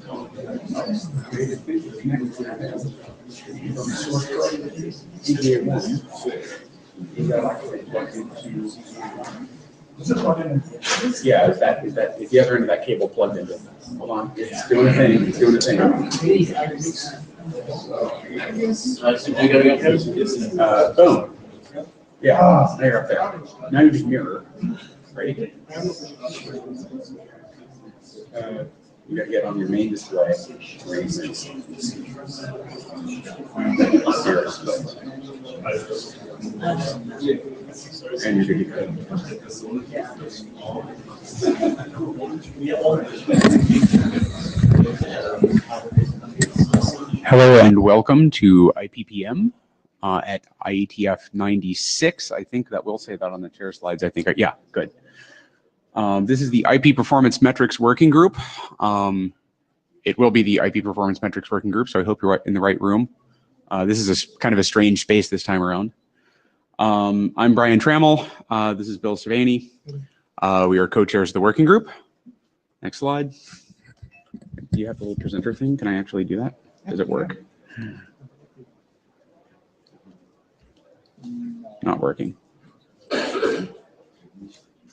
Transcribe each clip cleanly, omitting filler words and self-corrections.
Yeah, is that if the other end of that cable plugged into? Hold on, it's doing a thing. It's doing a thing. Boom. Yeah, there up there. Now you just mirror. Ready? You gotta get on your main display. And you're good to Hello and welcome to IPPM at IETF 96. I think that will say that on the chair slides. I think, yeah, good. This is the IP Performance Metrics Working Group. It will be the IP Performance Metrics Working Group, so I hope you're in the right room. This is kind of a strange space this time around. I'm Brian Trammell. This is Bill Savani. We are co-chairs of the working group. Next slide. Do you have the little presenter thing? Can I actually do that? Does it work? Not working.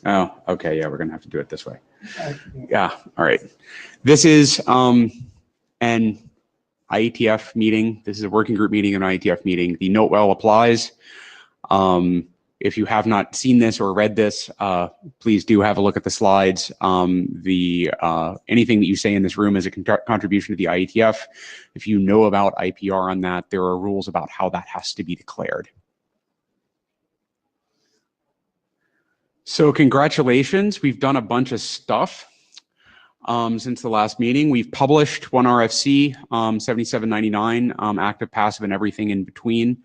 Oh, okay. Yeah, we're going to have to do it this way. Yeah. All right. This is an IETF meeting. This is a working group meeting, an IETF meeting. The note well applies. If you have not seen this or read this, please do have a look at the slides. Anything that you say in this room is a contribution to the IETF. If you know about IPR on that, there are rules about how that has to be declared. So congratulations, we've done a bunch of stuff since the last meeting. We've published one RFC, 7799, active, passive, and everything in between.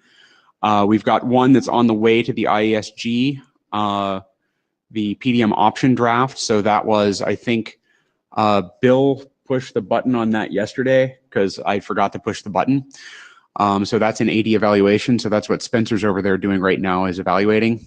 We've got one that's on the way to the IESG, the PDM option draft. So that was, I think, Bill pushed the button on that yesterday because I forgot to push the button. So that's an AD evaluation. So that's what Spencer's over there doing right now, is evaluating.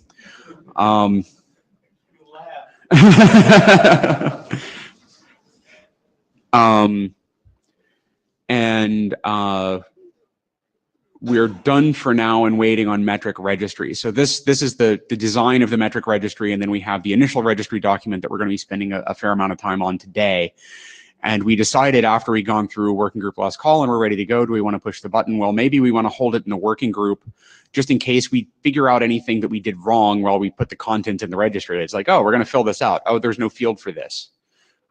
We're done for now and waiting on metric registry. So this is the design of the metric registry, and then we have the initial registry document that we're going to be spending a fair amount of time on today. And we decided after we'd gone through working group last call and we're ready to go, do we want to push the button? Well, maybe we want to hold it in the working group just in case we figure out anything that we did wrong while we put the content in the registry. It's like, oh, we're going to fill this out. Oh, there's no field for this.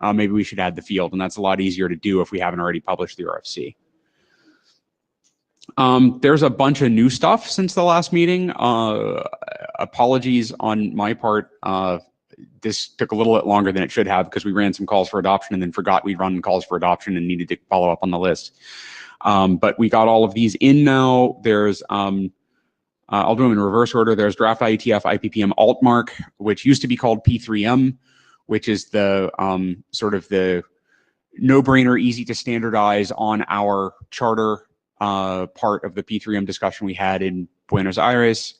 Maybe we should add the field, and that's a lot easier to do if we haven't already published the RFC. There's a bunch of new stuff since the last meeting. Apologies on my part. This took a little bit longer than it should have because we ran some calls for adoption and then forgot we'd run calls for adoption and needed to follow up on the list. But we got all of these in now. There's, I'll do them in reverse order. There's draft IETF IPPM alt mark, which used to be called P3M, which is the sort of the no-brainer, easy to standardize on our charter part of the P3M discussion we had in Buenos Aires.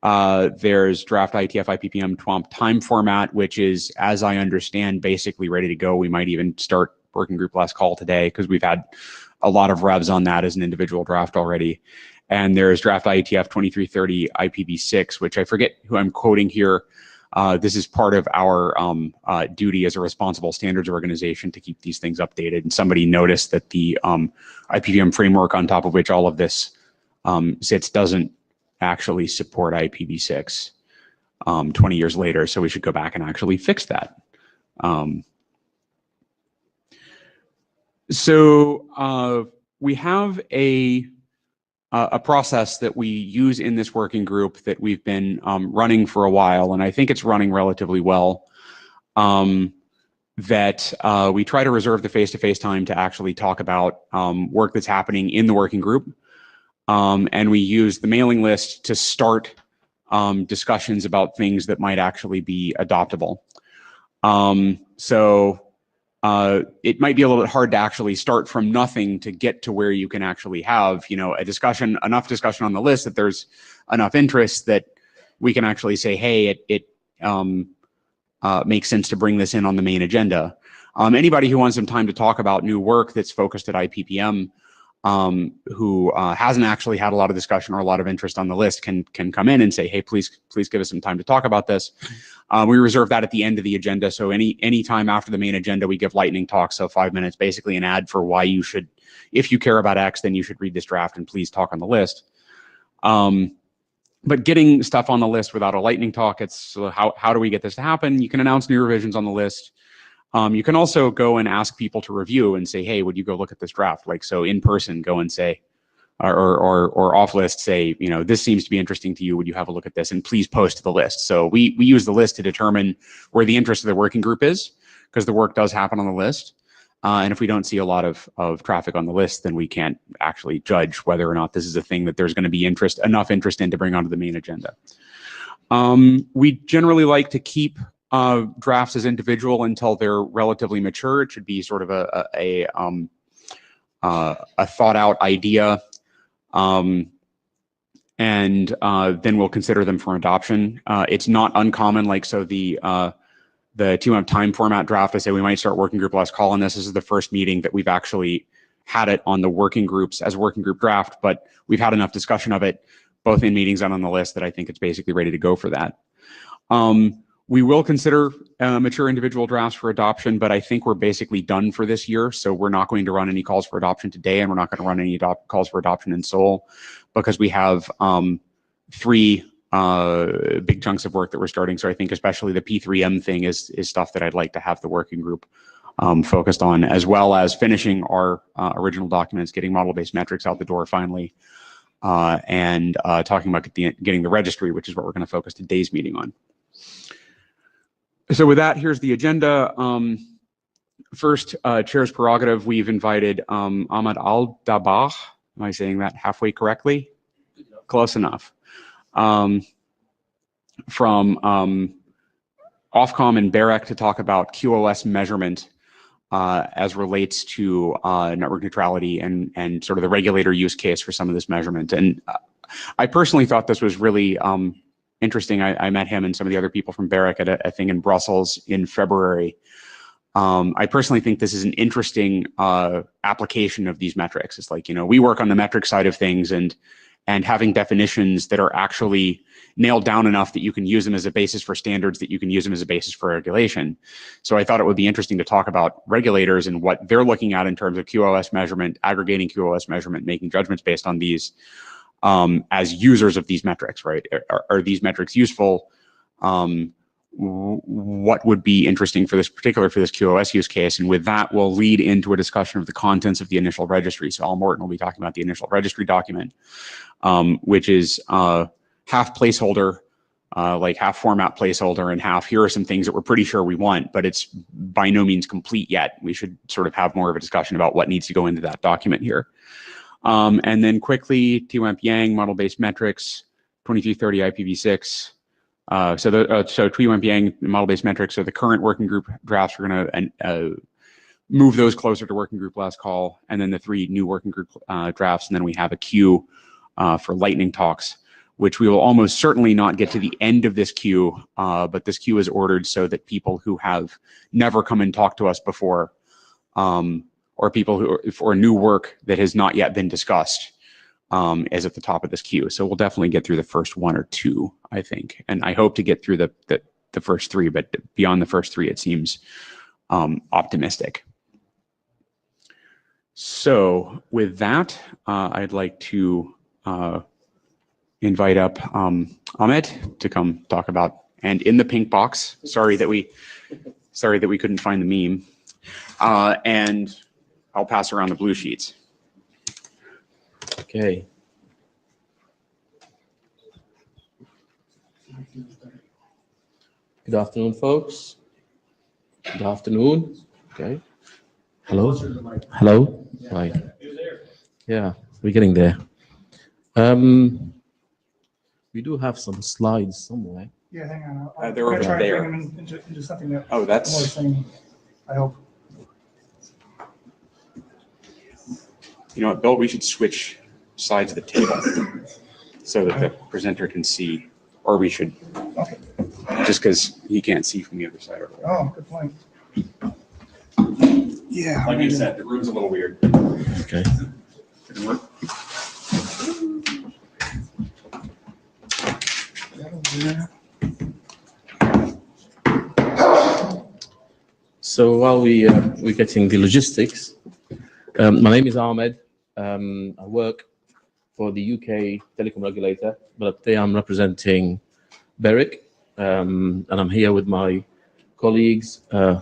There's draft IETF IPPM TWAMP time format, which is, as I understand, basically ready to go. We might even start working group last call today because we've had a lot of revs on that as an individual draft already. And there's draft IETF 2330 IPv6, which I forget who I'm quoting here. This is part of our duty as a responsible standards organization to keep these things updated. And somebody noticed that the IPVM framework on top of which all of this sits doesn't actually support IPv6 20 years later. So we should go back and actually fix that. We have a process that we use in this working group that we've been running for a while, and I think it's running relatively well, that we try to reserve the face-to-face time to actually talk about work that's happening in the working group, and we use the mailing list to start discussions about things that might actually be adoptable. It might be a little bit hard to actually start from nothing to get to where you can actually have, a discussion, enough discussion on the list that there's enough interest that we can actually say, hey, it makes sense to bring this in on the main agenda. Anybody who wants some time to talk about new work that's focused at IPPM, who hasn't actually had a lot of discussion or a lot of interest on the list can come in and say, hey, please give us some time to talk about this. We reserve that at the end of the agenda. So any time after the main agenda, we give lightning talks. So 5 minutes, basically an ad for why you should, if you care about X, then you should read this draft and please talk on the list. But getting stuff on the list without a lightning talk, it's how do we get this to happen? You can announce new revisions on the list. You can also go and ask people to review and say, hey, would you go look at this draft? Like, so in person, go and say, or off list, say, you know, this seems to be interesting to you. Would you have a look at this? And please post to the list. So we use the list to determine where the interest of the working group is, because the work does happen on the list. And if we don't see a lot of traffic on the list, then we can't actually judge whether or not this is a thing that there's going to be enough interest in to bring onto the main agenda. We generally like to keep drafts as individual until they're relatively mature. It should be sort of a thought out idea, and then we'll consider them for adoption. It's not uncommon, like, so the TWAMP time format draft, I say we might start working group last call on this. This is the first meeting that we've actually had it on the working groups as a working group draft, but we've had enough discussion of it, both in meetings and on the list, that I think it's basically ready to go for that. We will consider mature individual drafts for adoption, but I think we're basically done for this year. So we're not going to run any calls for adoption today, and we're not going to run any calls for adoption in Seoul, because we have 3 big chunks of work that we're starting. So I think especially the P3M thing is stuff that I'd like to have the working group focused on, as well as finishing our original documents, getting model-based metrics out the door finally, and talking about getting the registry, which is what we're going to focus today's meeting on. So with that, here's the agenda. First, chair's prerogative, we've invited Ahmad Al-Dabah. Am I saying that halfway correctly? Close enough. From Ofcom and BEREC to talk about QoS measurement as relates to network neutrality and sort of the regulator use case for some of this measurement. And I personally thought this was really interesting. I met him and some of the other people from BEREC at a thing in Brussels in February. I personally think this is an interesting application of these metrics. It's like, you know, we work on the metric side of things, and having definitions that are actually nailed down enough that you can use them as a basis for standards, that you can use them as a basis for regulation. So I thought it would be interesting to talk about regulators and what they're looking at in terms of QoS measurement, aggregating QoS measurement, making judgments based on these as users of these metrics, right? Are these metrics useful? What would be interesting for this QoS use case? And with that, we'll lead into a discussion of the contents of the initial registry. So Al Morton will be talking about the initial registry document, which is half placeholder, like half format placeholder and half, here are some things that we're pretty sure we want, but it's by no means complete yet. We should sort of have more of a discussion about what needs to go into that document here. And then quickly, TWAMP Yang, model-based metrics, 2330 IPv6. So TWAMP Yang model-based metrics are the current working group drafts. We're going to move those closer to working group last call, and then the 3 new working group drafts. And then we have a queue for lightning talks, which we will almost certainly not get to the end of this queue, but this queue is ordered so that people who have never come and talked to us before, or people who, for new work that has not yet been discussed, is at the top of this queue. So we'll definitely get through the first 1 or 2, I think. And I hope to get through the first 3, but beyond the first 3, it seems optimistic. So with that, I'd like to invite up Ahmed to come talk about, and in the pink box, sorry that we couldn't find the meme, and I'll pass around the blue sheets. Okay. Good afternoon, folks. Good afternoon. Okay. Hello. Hello. Right. Yeah, we're getting there. We do have some slides somewhere. Yeah, hang on. They're over try there. to bring them into something that Oh, that's more thing, I hope. You know what, Bill? We should switch sides of the table so that the presenter can see, or we should, Okay. just because he can't see from the other side. Oh, good point. Yeah. Like you said, the room's a little weird. Okay. Didn't work. So while we're getting the logistics, my name is Ahmed. I work for the UK telecom regulator, but today I'm representing BEREC, and I'm here with my colleagues,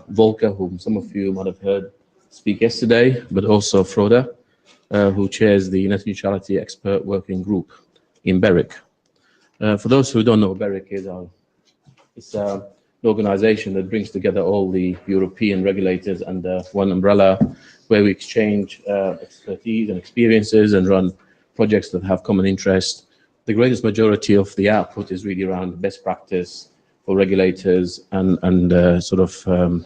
Volker, whom some of you might have heard speak yesterday, but also Frode, who chairs the Net Neutrality Expert Working Group in BEREC. For those who don't know what BEREC is, it's an organization that brings together all the European regulators under one umbrella, where we exchange expertise and experiences and run projects that have common interest. The greatest majority of the output is really around best practice for regulators and sort of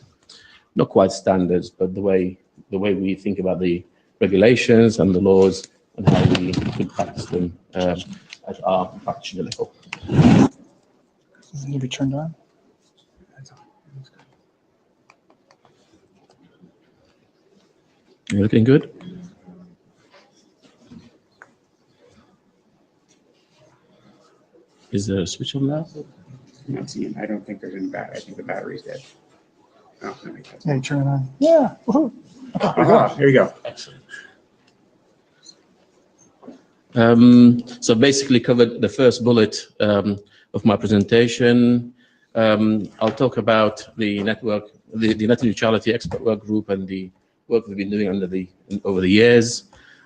not quite standards, but the way we think about the regulations and the laws and how we should practice them at our practitioner level. Does it need to be turned on? You looking good? Is there a switch on that? I'm not seeing. I don't think there's any battery. I think the battery's dead. Oh, that makes sense. Yeah, you turn it on. Yeah. Woohoo. Aha, here you go. Excellent. So basically covered the first bullet of my presentation. I'll talk about the network, the Net Neutrality Expert Work Group and the work we've been doing over the years.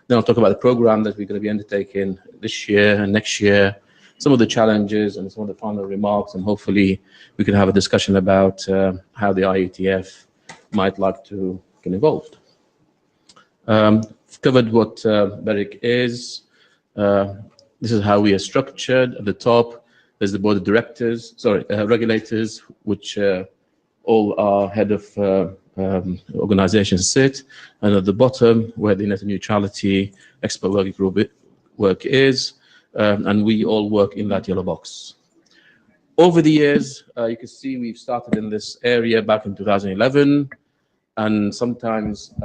Then I'll talk about the program that we're going to be undertaking this year and next year, some of the challenges and some of the final remarks, and hopefully we can have a discussion about how the IETF might like to get involved. I've covered what BEREC is. This is how we are structured. At the top, there's the board of directors, regulators, which all are head of organizations sit, and at the bottom, where the Net Neutrality Expert Working Group work is, and we all work in that yellow box. Over the years, you can see we've started in this area back in 2011, and sometimes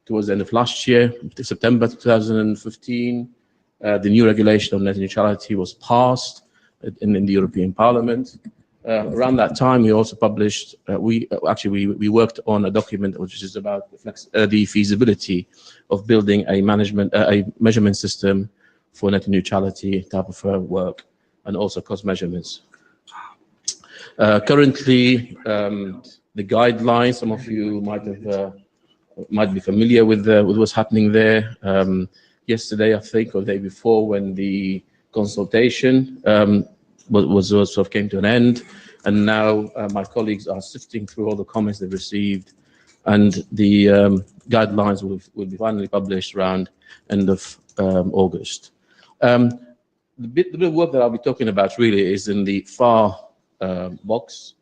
towards the end of last year, September 2015, the new regulation on net neutrality was passed in the European Parliament. Around that time, we also published, we worked on a document which is about the feasibility of building a measurement system for net neutrality type of work, and also cost measurements. Currently, the guidelines, some of you might be familiar with what's happening there. Yesterday, I think, or the day before, when the consultation was sort of came to an end, and now my colleagues are sifting through all the comments they've received, and the guidelines will be finally published around end of August. The bit of work that I'll be talking about really is in the far box,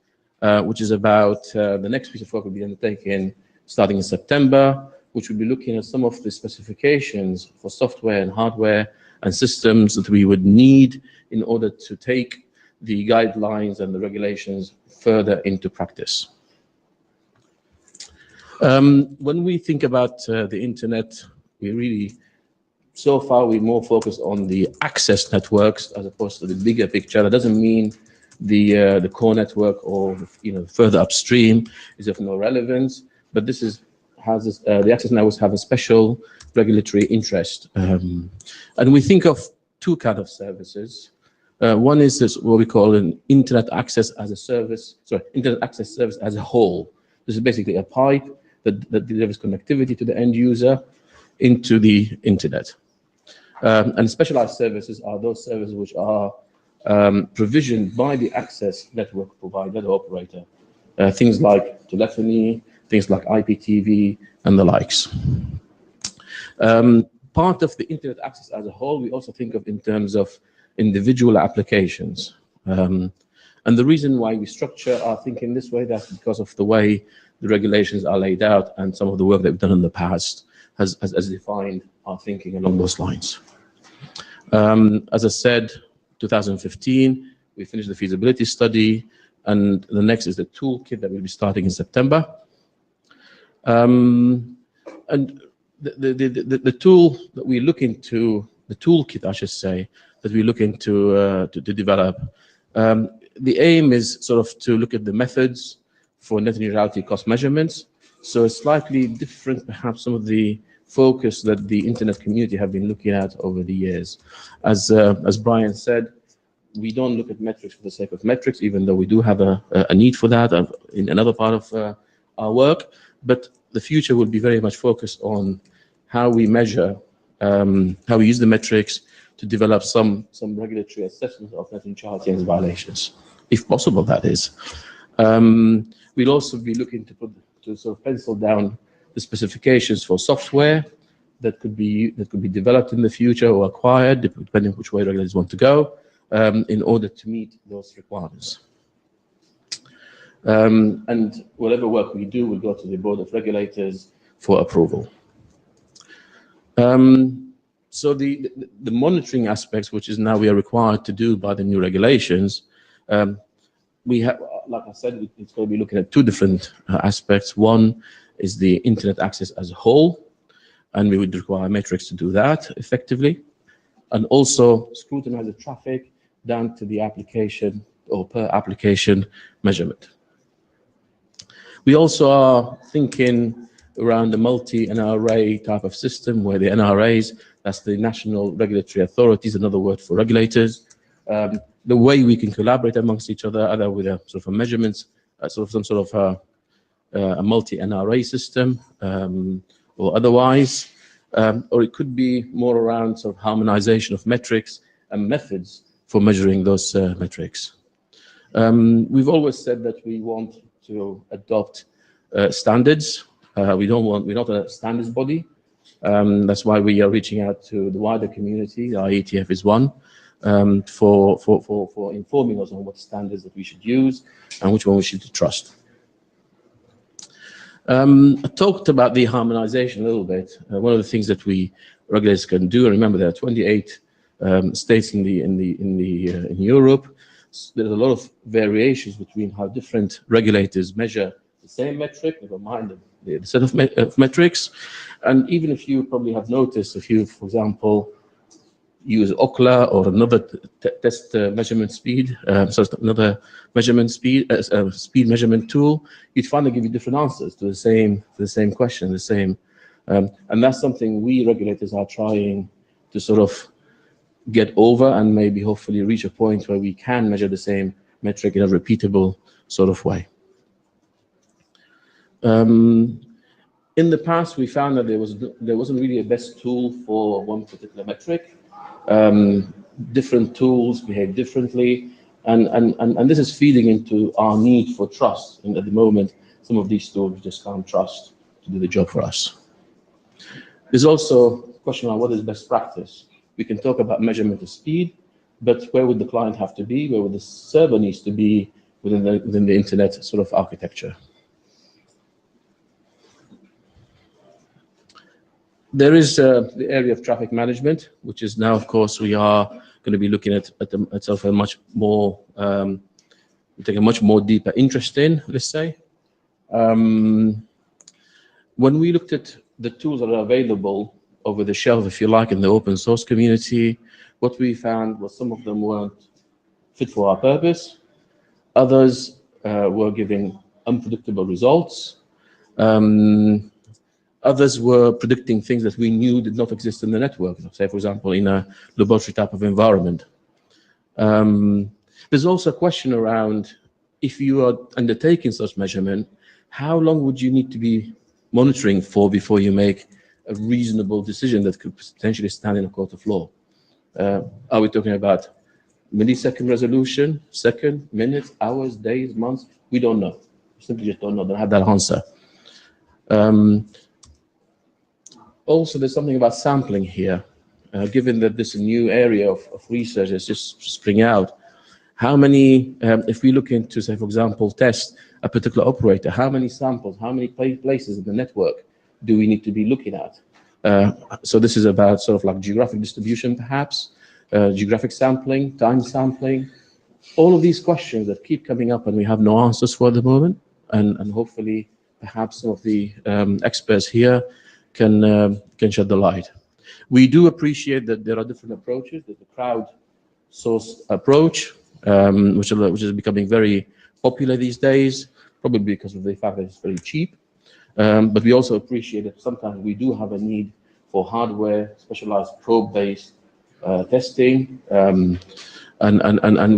which is about the next piece of work we'll be undertaking starting in September, which will be looking at some of the specifications for software and hardware and systems that we would need in order to take the guidelines and the regulations further into practice. When we think about the internet, so far we're more focused on the access networks as opposed to the bigger picture. That doesn't mean the core network or further upstream is of no relevance, but this is the access networks have a special regulatory interest, and we think of two kinds of services. One is this, what we call an internet access as a service. Internet access service as a whole. This is basically a pipe that delivers connectivity to the end user into the internet. And specialized services are those services which are provisioned by the access network provider, the operator. Things like telephony, things like IPTV, and the likes. Part of the internet access as a whole, we also think of in terms of individual applications. And the reason why we structure our thinking this way, that's because of the way the regulations are laid out, and some of the work that we've done in the past has defined our thinking along those lines. As I said, 2015, we finished the feasibility study, and the next is the toolkit that we'll be starting in September. And the tool that we look into, the toolkit, I should say, that we look into to develop, the aim is sort of to look at the methods for net neutrality cost measurements. So it's slightly different, perhaps, some of the focus that the internet community have been looking at over the years. As Brian said, we don't look at metrics for the sake of metrics, even though we do have a need for that in another part of our work. But the future will be very much focused on how we measure, how we use the metrics to develop some regulatory assessment of net neutrality and violations, if possible, that is. We'll also be looking to sort of pencil down the specifications for software that could be developed in the future or acquired, depending on which way regulators want to go, in order to meet those requirements. And whatever work we do will go to the Board of Regulators for approval. So the monitoring aspects, which is now we are required to do by the new regulations, we have, like I said, it's going to be looking at two different aspects. One is the internet access as a whole, and we would require metrics to do that effectively, and also scrutinize the traffic down to the application or per application measurement. We also are thinking around the multi-NRA type of system where the NRAs, that's the National Regulatory Authorities, another word for regulators, the way we can collaborate amongst each other, either with a sort of a measurements, sort of some sort of a multi-NRA system or otherwise, or it could be more around sort of harmonization of metrics and methods for measuring those metrics. We've always said that we want to adopt standards. We're not a standards body. That's why we are reaching out to the wider community. The IETF is one, for informing us on what standards that we should use and which one we should trust. I talked about the harmonization a little bit. One of the things that we regulators can do, and remember there are 28 states in Europe. There's a lot of variations between how different regulators measure the same metric, never mind the set of metrics. And even if you probably have noticed, if you, for example, use OCLA or another test measurement speed, so another measurement speed, speed measurement tool, you'd find they give you different answers to the same question, and that's something we regulators are trying to sort of get over and maybe hopefully reach a point where we can measure the same metric in a repeatable sort of way. In the past, we found that there wasn't really a best tool for one particular metric. Different tools behave differently, and this is feeding into our need for trust. And at the moment, some of these tools we just can't trust to do the job for us. There's also a question on what is best practice. We can talk about measurement of speed, but where would the client have to be? Where would the server needs to be within the internet sort of architecture? There is the area of traffic management, which is now, of course, we are going to be looking at itself a much more, take a much more deeper interest in, let's say. When we looked at the tools that are available over the shelf, if you like, in the open source community, what we found was some of them weren't fit for our purpose. Others were giving unpredictable results. Others were predicting things that we knew did not exist in the network, say, for example, in a laboratory type of environment. There's also a question around, if you are undertaking such measurement, how long would you need to be monitoring for before you make a reasonable decision that could potentially stand in a court of law? Are we talking about millisecond resolution, second, minutes, hours, days, months? We don't know. We simply just don't know. Don't have that answer. Also, there's something about sampling here. Given that this new area of research is just spring out, how many, if we look into, say, for example, test a particular operator, how many samples, how many places in the network do we need to be looking at? So this is about sort of like geographic distribution, perhaps, geographic sampling, time sampling, all of these questions that keep coming up and we have no answers for at the moment, and hopefully perhaps some of the experts here can shed the light. We do appreciate that there are different approaches. There's the crowd-sourced approach, which is becoming very popular these days, probably because of the fact that it's very cheap. But we also appreciate that sometimes we do have a need for hardware, specialized probe-based testing, and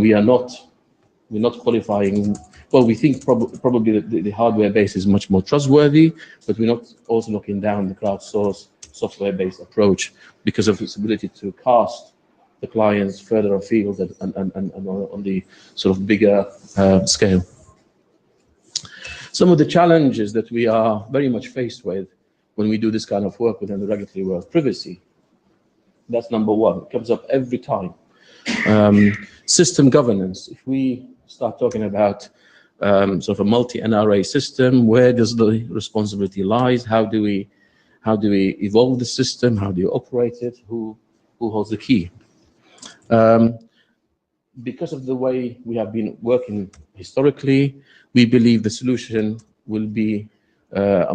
we're not qualifying. Well, we think probably the hardware base is much more trustworthy, but we're not also knocking down the crowdsourced software-based approach because of its ability to cast the clients further afield and on the sort of bigger scale. Some of the challenges that we are very much faced with when we do this kind of work within the regulatory world: privacy. That's number one. It comes up every time. System governance. If we start talking about sort of a multi-NRA system, where does the responsibility lies? How do we evolve the system? How do you operate it? Who holds the key? Because of the way we have been working historically, we believe the solution will be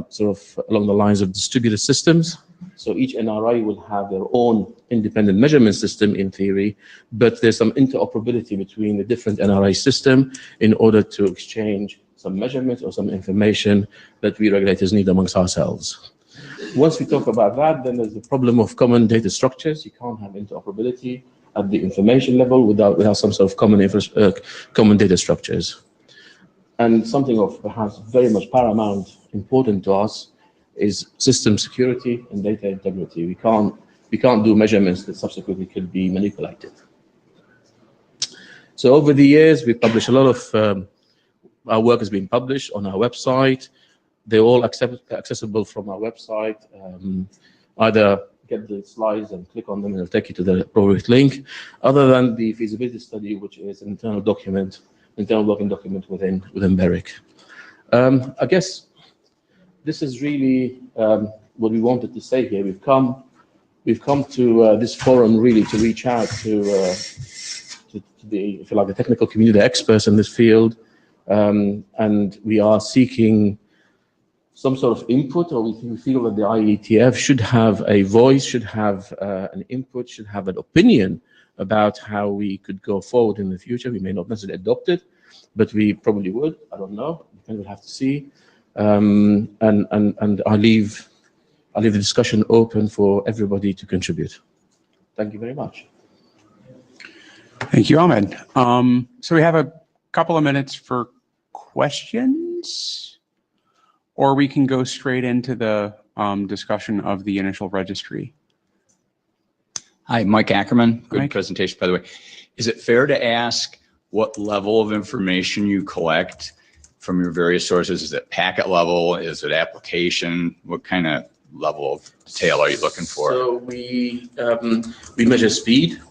sort of along the lines of distributed systems. So each NRA will have their own independent measurement system in theory, but there's some interoperability between the different NRA system in order to exchange some measurements or some information that we regulators need amongst ourselves. Once we talk about that, then there's the problem of common data structures. You can't have interoperability at the information level without some sort of common data structures. And something of perhaps very much paramount important to us is system security and data integrity. We can't do measurements that subsequently could be manipulated. So over the years, we published a lot of our work has been published on our website. They're all accessible from our website. Either get the slides and click on them and it'll take you to the appropriate link, other than the feasibility study, which is an internal working document within BEREC. I guess this is really what we wanted to say here. We've come to this forum really to reach out to the, if you like, the technical community, the experts in this field, and we are seeking some sort of input, or we feel that the IETF should have a voice, should have an input, should have an opinion about how we could go forward in the future. We may not necessarily adopt it, but we probably would. I don't know. We'll have to see. And I'll leave the discussion open for everybody to contribute. Thank you very much. Thank you, Ahmed. So we have a couple of minutes for questions, or we can go straight into the discussion of the initial registry. Hi, Mike Ackerman. Good Mike. presentation, by the way. Is it fair to ask what level of information you collect from your various sources? Is it packet level? Is it application? What kind of level of detail are you looking for? So we measure speed,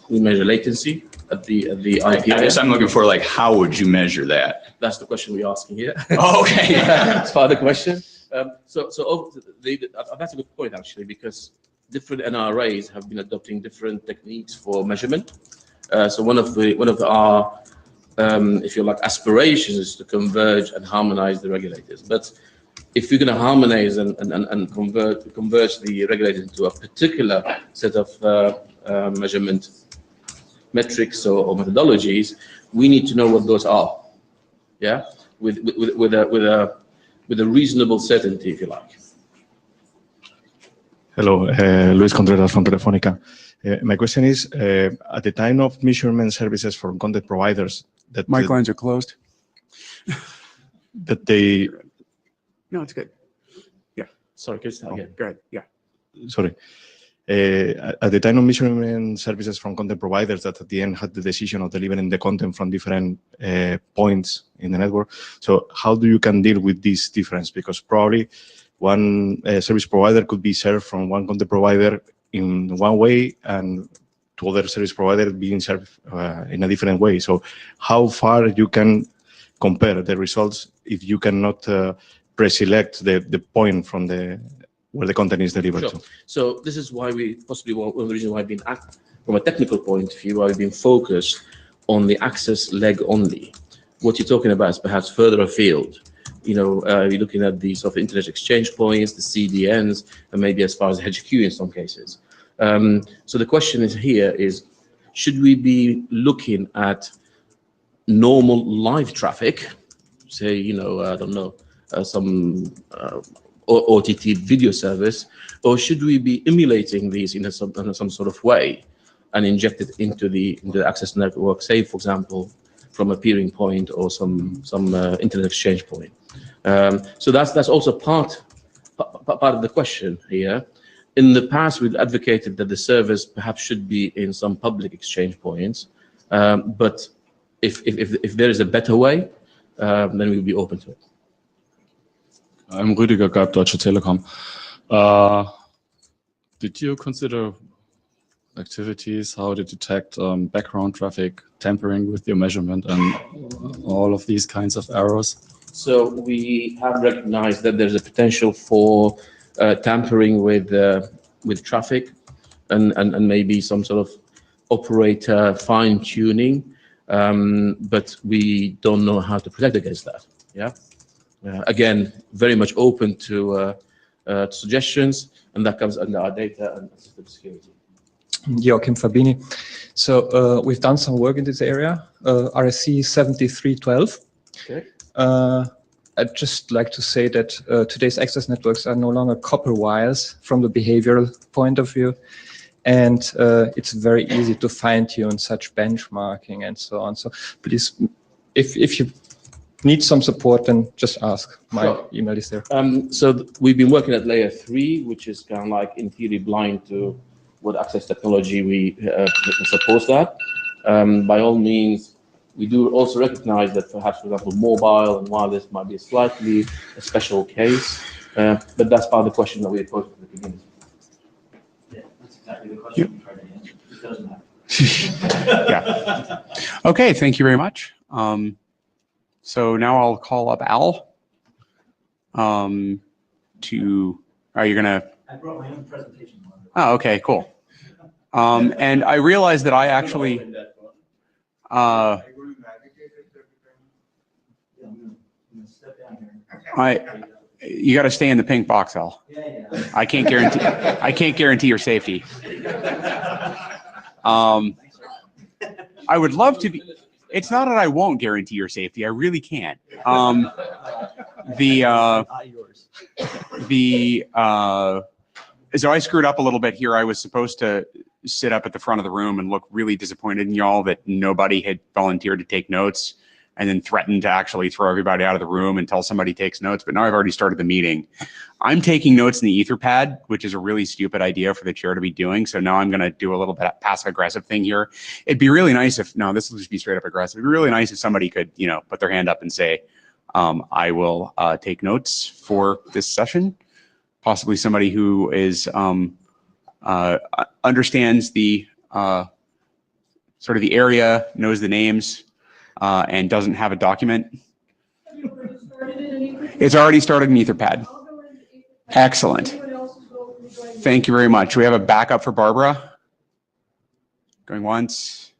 we measure latency at the IPPM. I guess I'm looking for, like, how would you measure that? That's the question we're asking here. Oh, okay. That's part of the question. That's a good point, actually, because different NRAs have been adopting different techniques for measurement. So one of our if you like, aspirations is to converge and harmonize the regulators. But if you're going to harmonize and converge the regulators into a particular set of measurement metrics or methodologies, we need to know what those are. Yeah, with a reasonable certainty, if you like. Hello, Luis Contreras from Telefónica. My question is, at the time of measurement services for content providers, that Mic lines are closed. that they. No, it's good. Yeah. Sorry, can you start again? Go ahead. Yeah. Sorry. At the time of measurement services from content providers that at the end had the decision of delivering the content from different points in the network. So how do you can deal with this difference? Because probably one service provider could be served from one content provider in one way and to other service provider being served in a different way. So how far you can compare the results if you cannot pre-select the point from where the content is delivered Sure. to? So this is why we possibly one of the reasons why I've been from a technical point of view, why we've been focused on the access leg only. What you're talking about is perhaps further afield. you're looking at the sort of internet exchange points, the CDNs, and maybe as far as HQ in some cases. So the question is here is, should we be looking at normal live traffic, say, I don't know, some OTT video service, or should we be emulating these in some sort of way and inject it into the access network, say, for example, from a peering point or some internet exchange point? So that's also part of the question here. In the past, we've advocated that the service perhaps should be in some public exchange points, but if there is a better way, then we'll be open to it. I'm Rüdiger Geib, Deutsche Telekom. Did you consider activities, how to detect background traffic, tampering with your measurement, and all of these kinds of errors? So we have recognized that there's a potential for tampering with traffic and maybe some sort of operator fine-tuning, but we don't know how to protect against that. Yeah. Again, very much open to suggestions, and that comes under our data and system security. Joachim Fabini. So we've done some work in this area, RSC 7312. Okay. I'd just like to say that today's access networks are no longer copper wires from the behavioral point of view, and it's very easy to fine-tune such benchmarking and so on. So please, if you need some support, then just ask. My email is there. So we've been working at layer 3, which is kind of like in theory blind to what access technology we suppose that. By all means, we do also recognize that perhaps, for example, mobile and wireless might be a special case, but that's part of the question that we posed at the beginning. Yeah, that's exactly the question we tried to answer. It doesn't matter. Yeah. Okay, thank you very much. So now I'll call up Al. Are you gonna? I brought my own presentation. Oh, okay, cool. And I realized that I actually. You got to stay in the pink box, Al. Yeah. I can't guarantee your safety. I would love to be. It's not that I won't guarantee your safety. I really can't. So I screwed up a little bit here. I was supposed to sit up at the front of the room and look really disappointed in y'all that nobody had volunteered to take notes, and then threatened to actually throw everybody out of the room until somebody takes notes. But now I've already started the meeting. I'm taking notes in the Etherpad, which is a really stupid idea for the chair to be doing. So now I'm going to do a little bit of passive aggressive thing here. It'd be really nice if, no, this will just be straight up aggressive. It'd be really nice if somebody could, put their hand up and say, I will take notes for this session. Possibly somebody who is understands the sort of the area, knows the names, and doesn't have a document. It's already started in Etherpad. Excellent. Thank you very much. We have a backup for Barbara. Going once.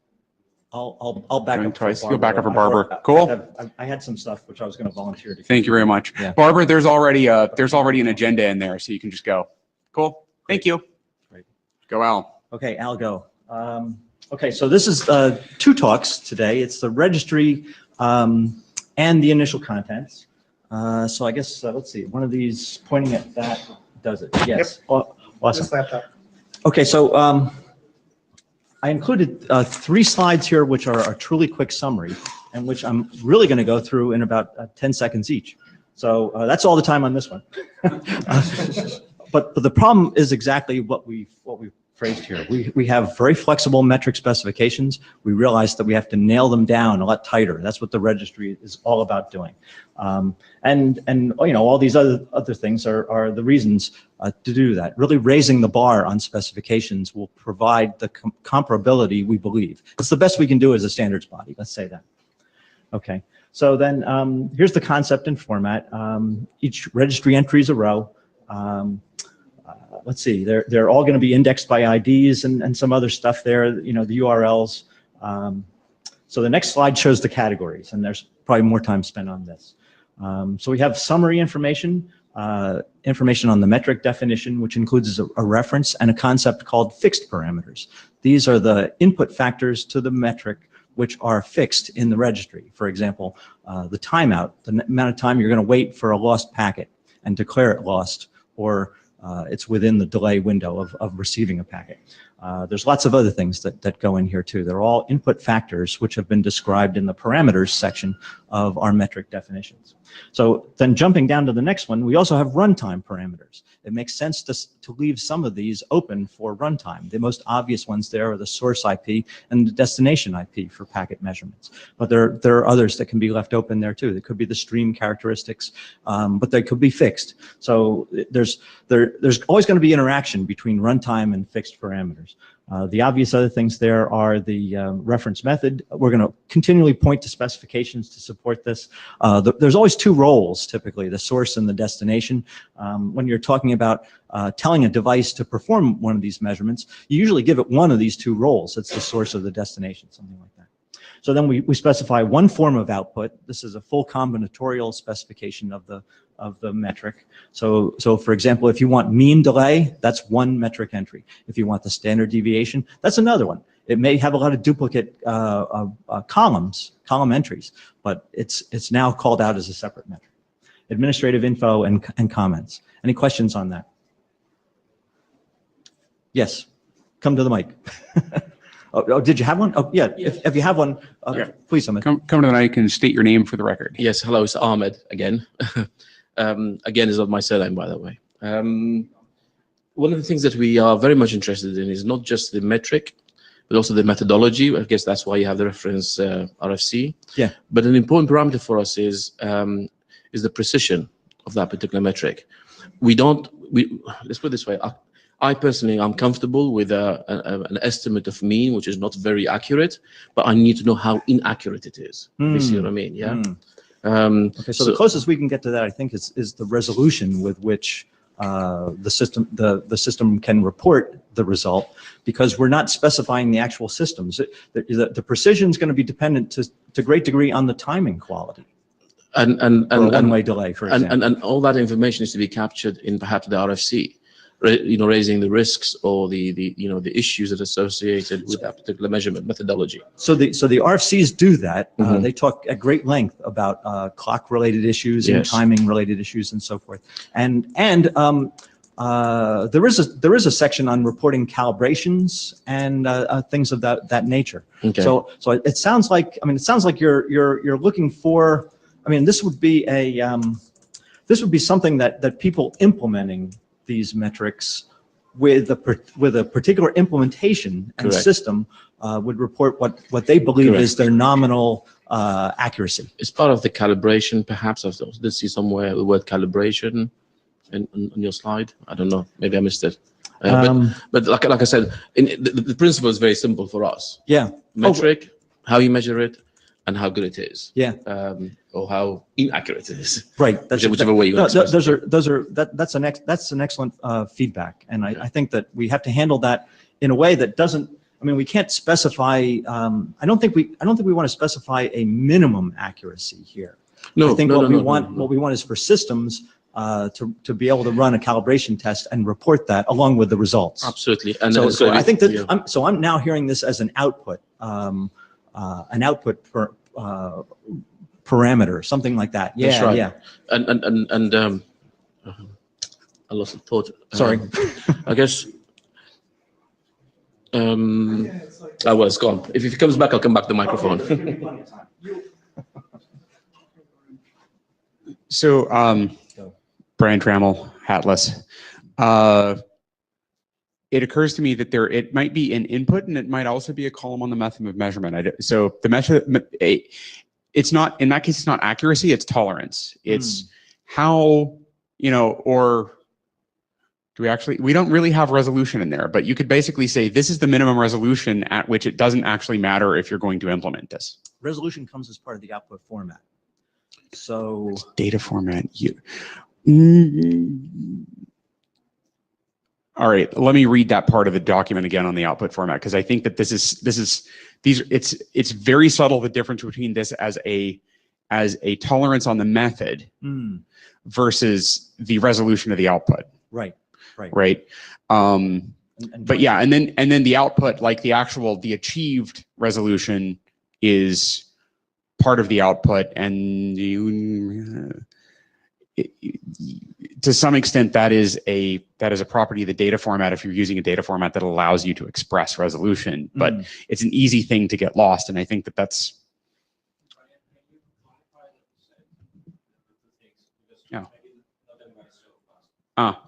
I'll back up twice. for You'll back up for Barbara. Barbara. Cool. I had some stuff which I was going to volunteer to. Thank you very much. Yeah. Barbara, there's already an agenda in there, so you can just go. Cool. Thank you. Great. Go Al. Okay, I'll go. Okay, so this is 2 talks today. It's the registry and the initial contents. So I guess, let's see, one of these pointing at that does it. Yes. Yep. Awesome. Okay, so I included 3 slides here, which are a truly quick summary, and which I'm really going to go through in about 10 seconds each. So that's all the time on this one. But the problem is exactly what we've phrased here. We have very flexible metric specifications. We realize that we have to nail them down a lot tighter. That's what the registry is all about doing. And all these other things are the reasons to do that. Really raising the bar on specifications will provide the comparability we believe. It's the best we can do as a standards body. Let's say that. Okay. So then here's the concept and format. Each registry entry is a row. Let's see, they're all going to be indexed by IDs and some other stuff there, the URLs. So the next slide shows the categories, and there's probably more time spent on this. So we have summary information, information on the metric definition, which includes a reference and a concept called fixed parameters. These are the input factors to the metric which are fixed in the registry. For example, the timeout, the amount of time you're going to wait for a lost packet and declare it lost, or it's within the delay window of receiving a packet. There's lots of other things that go in here too. They're all input factors which have been described in the parameters section of our metric definitions. So then jumping down to the next one, we also have runtime parameters. It makes sense to leave some of these open for runtime. The most obvious ones there are the source IP and the destination IP for packet measurements. But there are others that can be left open there too. There could be the stream characteristics, but they could be fixed. So there's always going to be interaction between runtime and fixed parameters. The obvious other things there are the reference method. We're going to continually point to specifications to support this. There's always two roles, typically, the source and the destination. When you're talking about telling a device to perform one of these measurements, you usually give it one of these two roles. It's the source or the destination, something like that. So then we specify one form of output. This is a full combinatorial specification of the metric. So for example, if you want mean delay, that's one metric entry. If you want the standard deviation, that's another one. It may have a lot of duplicate column entries, but it's now called out as a separate metric. Administrative info and comments. Any questions on that? Yes, come to the mic. Oh, did you have one? Oh, yeah. If you have one, please, Ahmed. Come to the mic and state your name for the record. Yes, hello, it's Ahmed again. Again, is of my surname, by the way. One of the things that we are very much interested in is not just the metric, but also the methodology. I guess that's why you have the reference RFC. Yeah. But an important parameter for us is the precision of that particular metric. Let's put it this way. I personally am comfortable with an estimate of mean, which is not very accurate, but I need to know how inaccurate it is. You see what I mean? Yeah. Okay, so the closest we can get to that, I think, is the resolution with which the system can report the result, because we're not specifying the actual systems. The precision is going to be dependent to great degree on the timing quality. And one-way delay, for example. And all that information is to be captured in perhaps the RFC. Raising the risks or the issues that are associated with that particular measurement methodology. So the RFCs do that. They talk at great length about clock-related issues and timing-related issues and so forth. And there is a section on reporting calibrations and things of that nature. Okay. So it sounds like you're looking for. This would be something that people implementing these metrics with a particular implementation and system would report what they believe is their nominal accuracy. It's part of the calibration, perhaps. I did see somewhere the word calibration on your slide. I don't know. Maybe I missed it. But like I said, the principle is very simple for us. Yeah. Metric, how you measure it, and how good it is. Yeah. Or how inaccurate it is. Right. Whichever way you want to that's an excellent feedback, and I think that we have to handle that in a way that doesn't. We can't specify. I don't think we want to specify a minimum accuracy here. No. I think what we want is for systems to be able to run a calibration test and report that along with the results. Absolutely. And so I think that I'm now hearing this as an output. Parameter, something like that. Yeah, that's right. Yeah. And I lost the thought. Sorry. I guess. Well, it's gone. If it comes back, I'll come back to the microphone. So, Brian Trammell, Hatless. It occurs to me that it might be an input and it might also be a column on the method of measurement. So the method, it's not, in that case, it's not accuracy, it's tolerance. It's how, or do we don't really have resolution in there, but you could basically say this is the minimum resolution at which it doesn't actually matter if you're going to implement this. Resolution comes as part of the output format. So data format, all right, let me read that part of the document again on the output format, because I think that it's very subtle, the difference between this as a as a tolerance on the method Mm, versus the resolution of the output, right. right? But yeah, and then the output, like the achieved resolution, is part of the output, and to some extent that is a property of the data format if you're using a data format that allows you to express resolution. But it's an easy thing to get lost, and I think that's. Yeah.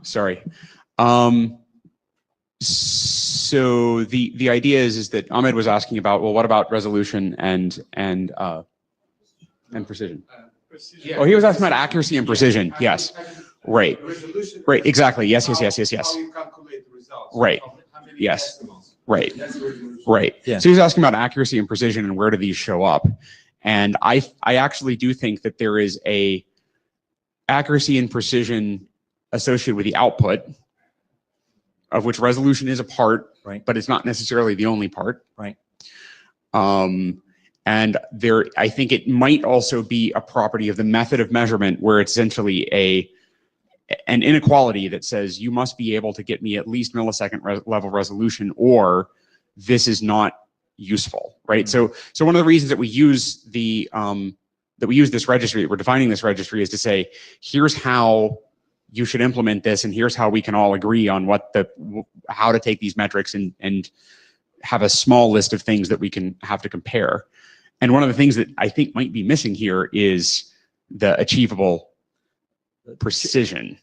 Sorry. So the idea is that Ahmed was asking about, well, what about resolution and precision? Oh, he was asking about accuracy and precision. Yes. Right. Right. Exactly. Yes. Right. Yes. Right. Right. Yeah. So he was asking about accuracy and precision and where do these show up? And I actually do think that there is a accuracy and precision associated with the output, of which resolution is a part, right, but it's not necessarily the only part. Right. And I think it might also be a property of the method of measurement, where it's essentially an inequality that says you must be able to get me at least millisecond level resolution, or this is not useful, right? So one of the reasons that we use this registry, we're defining this registry, is to say, here's how you should implement this, and here's how we can all agree on how to take these metrics and have a small list of things that we can have to compare. And one of the things that I think might be missing here is the achievable precision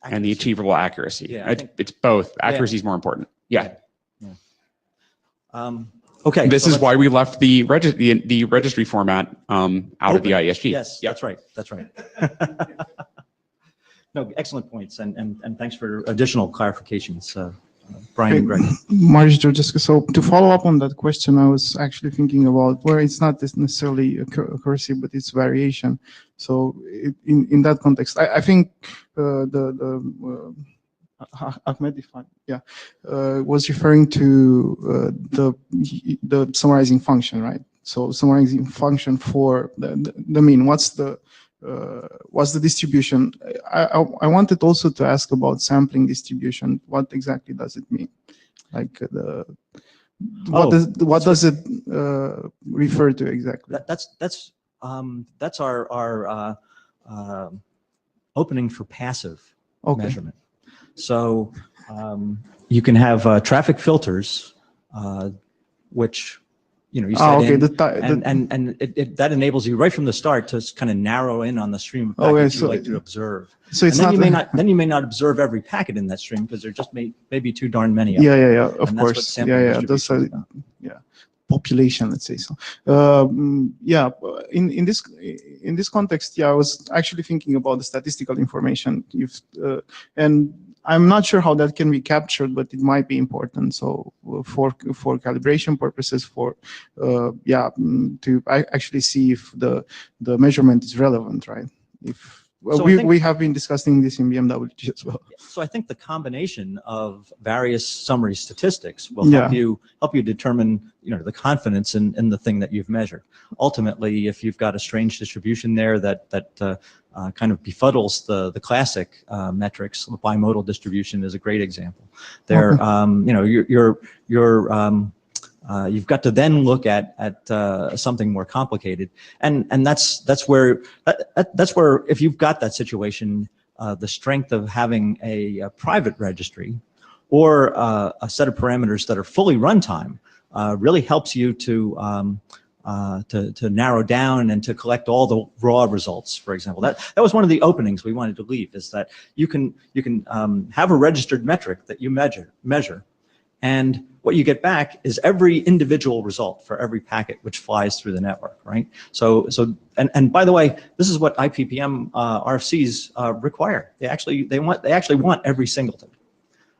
and the achievable accuracy. Yeah, it's both. Accuracy is more important. Yeah. Okay. This is why we left the registry format out of the IESG. Yes, that's right. That's right. No, excellent points, and thanks for additional clarifications, Brian and Greg. Marius Georgescu. So to follow up on that question, I was actually thinking about where it's not necessarily accuracy, but it's variation. So in that context, I think Ahmed, was referring to the summarizing function, right? So summarizing function for the mean. What's the distribution? I wanted also to ask about sampling distribution. What exactly does it mean? Like what does it refer to exactly? That's our opening for passive measurement. So you can have traffic filters, which you set in, that enables you right from the start to kind of narrow in on the stream of packets you like to observe. So it's then you may not observe every packet in that stream because there just may be too darn many of them. Yeah. Of course. That's population, let's say so. In this context, I was actually thinking about the statistical information. And I'm not sure how that can be captured, but it might be important. So for calibration purposes, to actually see if the measurement is relevant, right? We have been discussing this in BMWG as well. So I think the combination of various summary statistics will help you determine the confidence in the thing that you've measured. Ultimately, if you've got a strange distribution there that kind of befuddles the classic metrics, the bimodal distribution is a great example. There, you've got to then look at something more complicated, and that's where if you've got that situation, the strength of having a private registry or a set of parameters that are fully runtime really helps you to narrow down and to collect all the raw results. For example, that was one of the openings we wanted to leave, is that you can have a registered metric that you measure, and what you get back is every individual result for every packet which flies through the network, right? So by the way, this is what IPPM RFCs require. They actually want every singleton.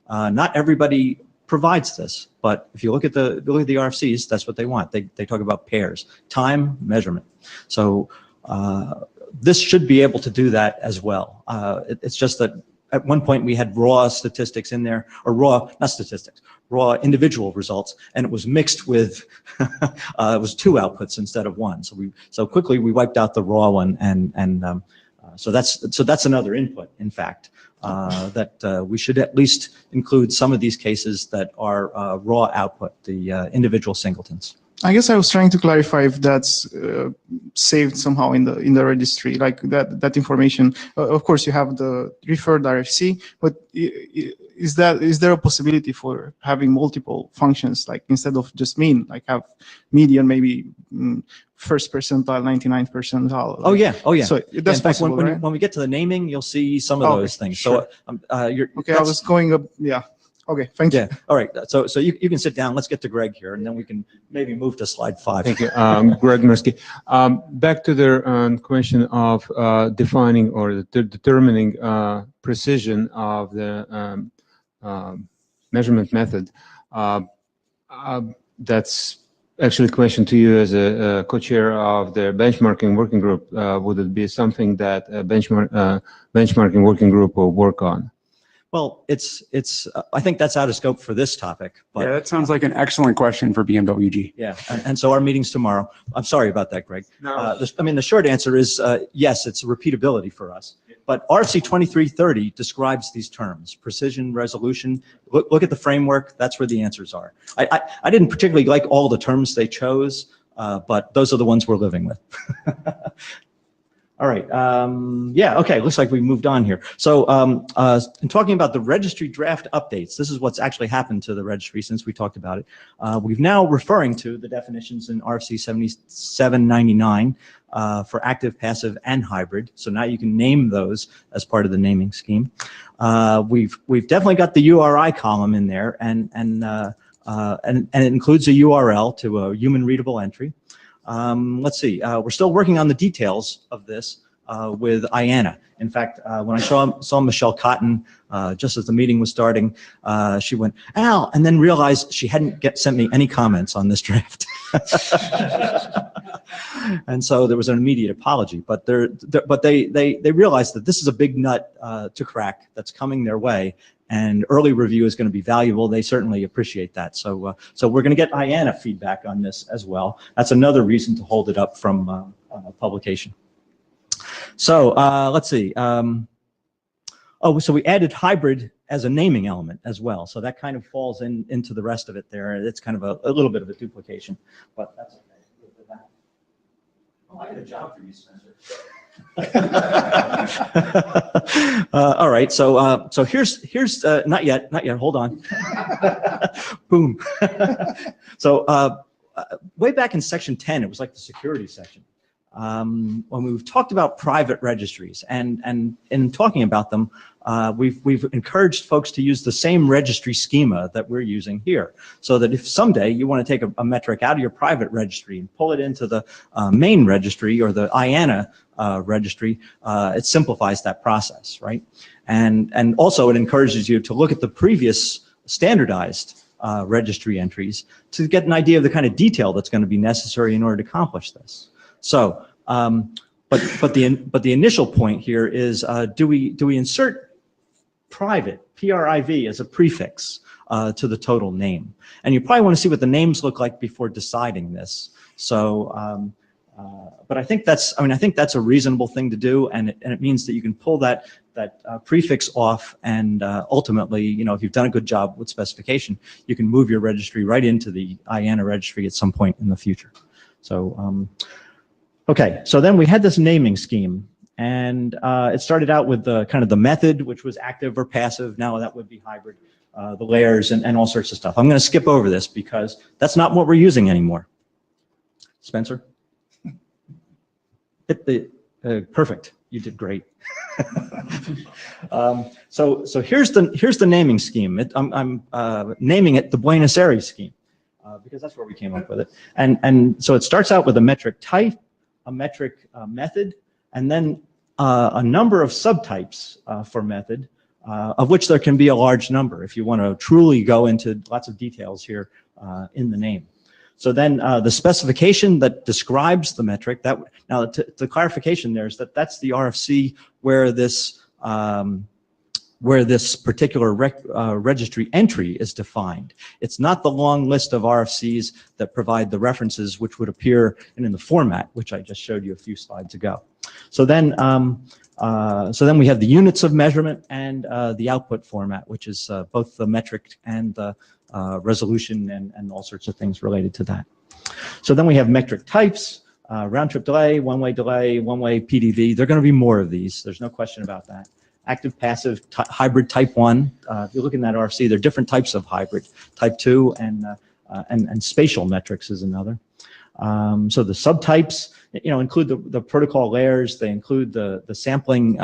Not everybody provides this, but if you look at the RFCs, that's what they want. They talk about pairs, time, measurement. So this should be able to do that as well. It's just that at one point we had raw statistics in there, or not statistics, raw individual results, and it was mixed with it was 2 outputs instead of 1. So quickly we wiped out the raw one, and so that's another input, in fact, that we should at least include some of these cases that are raw output, the individual singletons. I guess I was trying to clarify if that's saved somehow in the registry, like that information. Of course, you have the referred RFC, but is there a possibility for having multiple functions, like instead of just mean, like have median, maybe first percentile, 99th percentile? Like, Oh yeah. So that's in fact, possible, right? when we get to the naming, you'll see some of those things. Sure. So Okay, I was going up. Yeah. Okay, thank you. Yeah. All right. So you can sit down. Let's get to Greg here, and then we can maybe move to slide 5. Thank you. Greg Mirsky. Back to the question of defining or determining precision of the measurement method. That's actually a question to you as a co-chair of the benchmarking working group. Would it be something that a benchmarking working group will work on? Well, I think that's out of scope for this topic. But, Yeah, that sounds like an excellent question for BMWG. Yeah, and so our meeting's tomorrow. I'm sorry about that, Greg. No. The short answer is yes, it's a repeatability for us. But RFC 2330 describes these terms: precision, resolution. Look at the framework. That's where the answers are. I didn't particularly like all the terms they chose, but those are the ones we're living with. All right. Yeah. Okay. Looks like we moved on here. So, in talking about the registry draft updates, this is what's actually happened to the registry since we talked about it. We've now referring to the definitions in RFC 7799 for active, passive, and hybrid. So now you can name those as part of the naming scheme. We've definitely got the URI column in there, and it includes a URL to a human readable entry. Let's see, we're still working on the details of this with IANA. In fact, when I saw Michelle Cotton just as the meeting was starting, she went, "Al," and then realized she hadn't sent me any comments on this draft. And so there was an immediate apology, but they realized that this is a big nut to crack that's coming their way, and early review is going to be valuable. They certainly appreciate that. So we're going to get IANA feedback on this as well. That's another reason to hold it up from publication. So let's see. So we added hybrid as a naming element as well. So that kind of falls into the rest of it there. It's kind of a little bit of a duplication, but that's okay. Oh, I got a job for you, Spencer. All right, so here's not yet. Hold on. Boom. So way back in section 10, it was like the security section. When we've talked about private registries, and in talking about them, we've encouraged folks to use the same registry schema that we're using here, so that if someday you want to take a metric out of your private registry and pull it into the main registry or the IANA registry, it simplifies that process, right? And also it encourages you to look at the previous standardized registry entries to get an idea of the kind of detail that's going to be necessary in order to accomplish this. So, but the initial point here is, do we insert private, PRIV, as a prefix to the total name? And you probably want to see what the names look like before deciding this. So, but I think that's a reasonable thing to do, and it means that you can pull that prefix off, and ultimately, if you've done a good job with specification, you can move your registry right into the IANA registry at some point in the future. So. Okay, so then we had this naming scheme, and it started out with the kind of the method, which was active or passive. Now that would be hybrid, the layers and all sorts of stuff. I'm going to skip over this because that's not what we're using anymore. Spencer? Hit the, perfect, you did great. So here's the naming scheme. I'm naming it the Buenos Aires scheme because that's where we came up with it. And so it starts out with a metric type, a metric method, and then a number of subtypes for method, of which there can be a large number if you want to truly go into lots of details here in the name. So then the specification that describes the metric, the clarification there is that's the RFC where this where this particular registry entry is defined. It's not the long list of RFCs that provide the references which would appear in the format, which I just showed you a few slides ago. So then we have the units of measurement and the output format, which is both the metric and the resolution and all sorts of things related to that. So then we have metric types, round-trip delay, one-way PDV. There are going to be more of these. There's no question about that. Active, passive, hybrid type 1. If you look in that RFC, there are different types of hybrid. Type 2 and spatial metrics is another. So the subtypes, include the protocol layers. They include the sampling,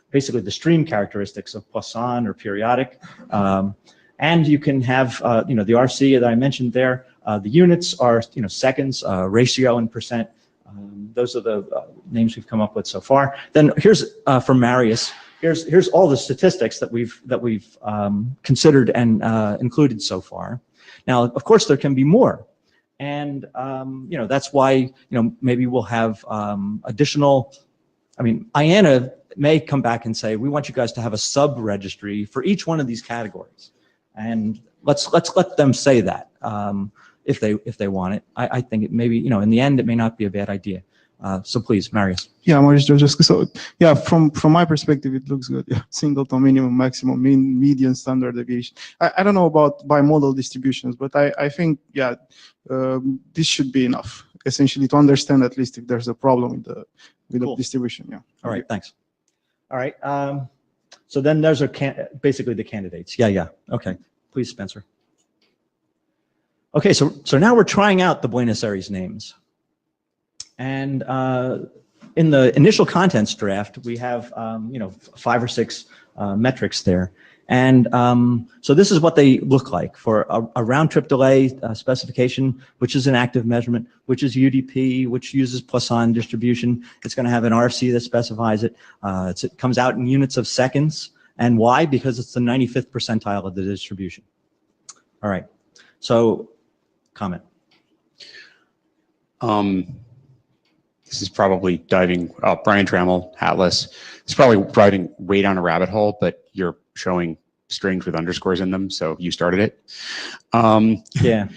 basically the stream characteristics of Poisson or periodic. And you can have, the RC that I mentioned there. The units are, seconds, ratio, and percent. Those are the names we've come up with so far. Then here's from Marius. Here's all the statistics that we've considered and included so far. Now, of course, there can be more, and that's why maybe we'll have additional. I mean, IANA may come back and say we want you guys to have a sub registry for each one of these categories, and let's let them say that if they want it. I think it maybe in the end it may not be a bad idea. So please, Marius. Yeah, Marius Georgescu. So yeah, from my perspective, it looks good. Yeah, singleton, minimum, maximum, mean, median, standard deviation. I don't know about bimodal distributions, but I think this should be enough essentially to understand at least if there's a problem with the distribution. Yeah. All right. Thanks. All right. So then those are basically the candidates. Yeah. Okay. Please, Spencer. Okay. So now we're trying out the Buenos Aires names. And in the initial contents draft, we have 5 or 6 metrics there, and so this is what they look like for a round-trip delay specification, which is an active measurement, which is UDP, which uses Poisson distribution. It's going to have an RFC that specifies it. It comes out in units of seconds, and why? Because it's the 95th percentile of the distribution. All right. So, comment. This is probably diving, Brian Trammell, Atlas. It's probably driving way down a rabbit hole, but you're showing strings with underscores in them, so you started it. Yeah.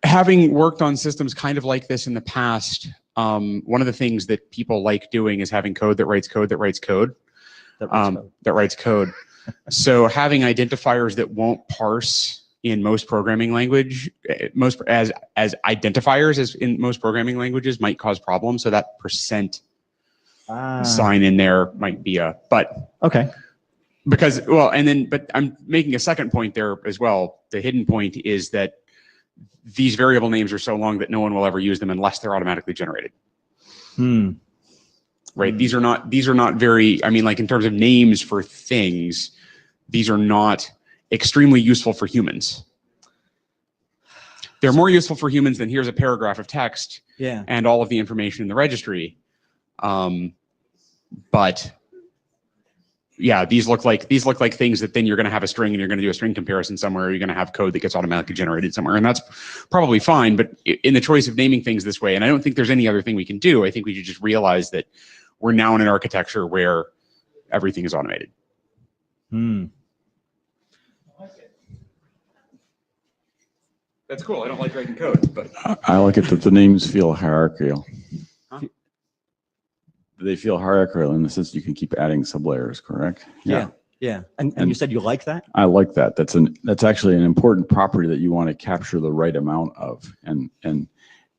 Having worked on systems kind of like this in the past, one of the things that people like doing is having code that writes code that writes code. That writes code. So having identifiers that won't parse in most programming language, as identifiers as in most programming languages might cause problems. So that percent sign in there might be but okay. Because but I'm making a second point there as well. The hidden point is that these variable names are so long that no one will ever use them unless they're automatically generated. Right. These are not very, I mean, like in terms of names for things, these are not extremely useful for humans. They're more useful for humans than here's a paragraph of text and all of the information in the registry. But yeah, these look like things that then you're going to have a string and you're going to do a string comparison somewhere. Or you're going to have code that gets automatically generated somewhere, and that's probably fine. But in the choice of naming things this way, and I don't think there's any other thing we can do. I think we should just realize that we're now in an architecture where everything is automated. That's cool. I don't like writing code, but I like it that the names feel hierarchical. Huh? They feel hierarchical in the sense you can keep adding sublayers, correct? Yeah. And you said you like that? I like that. That's actually an important property that you want to capture the right amount of. And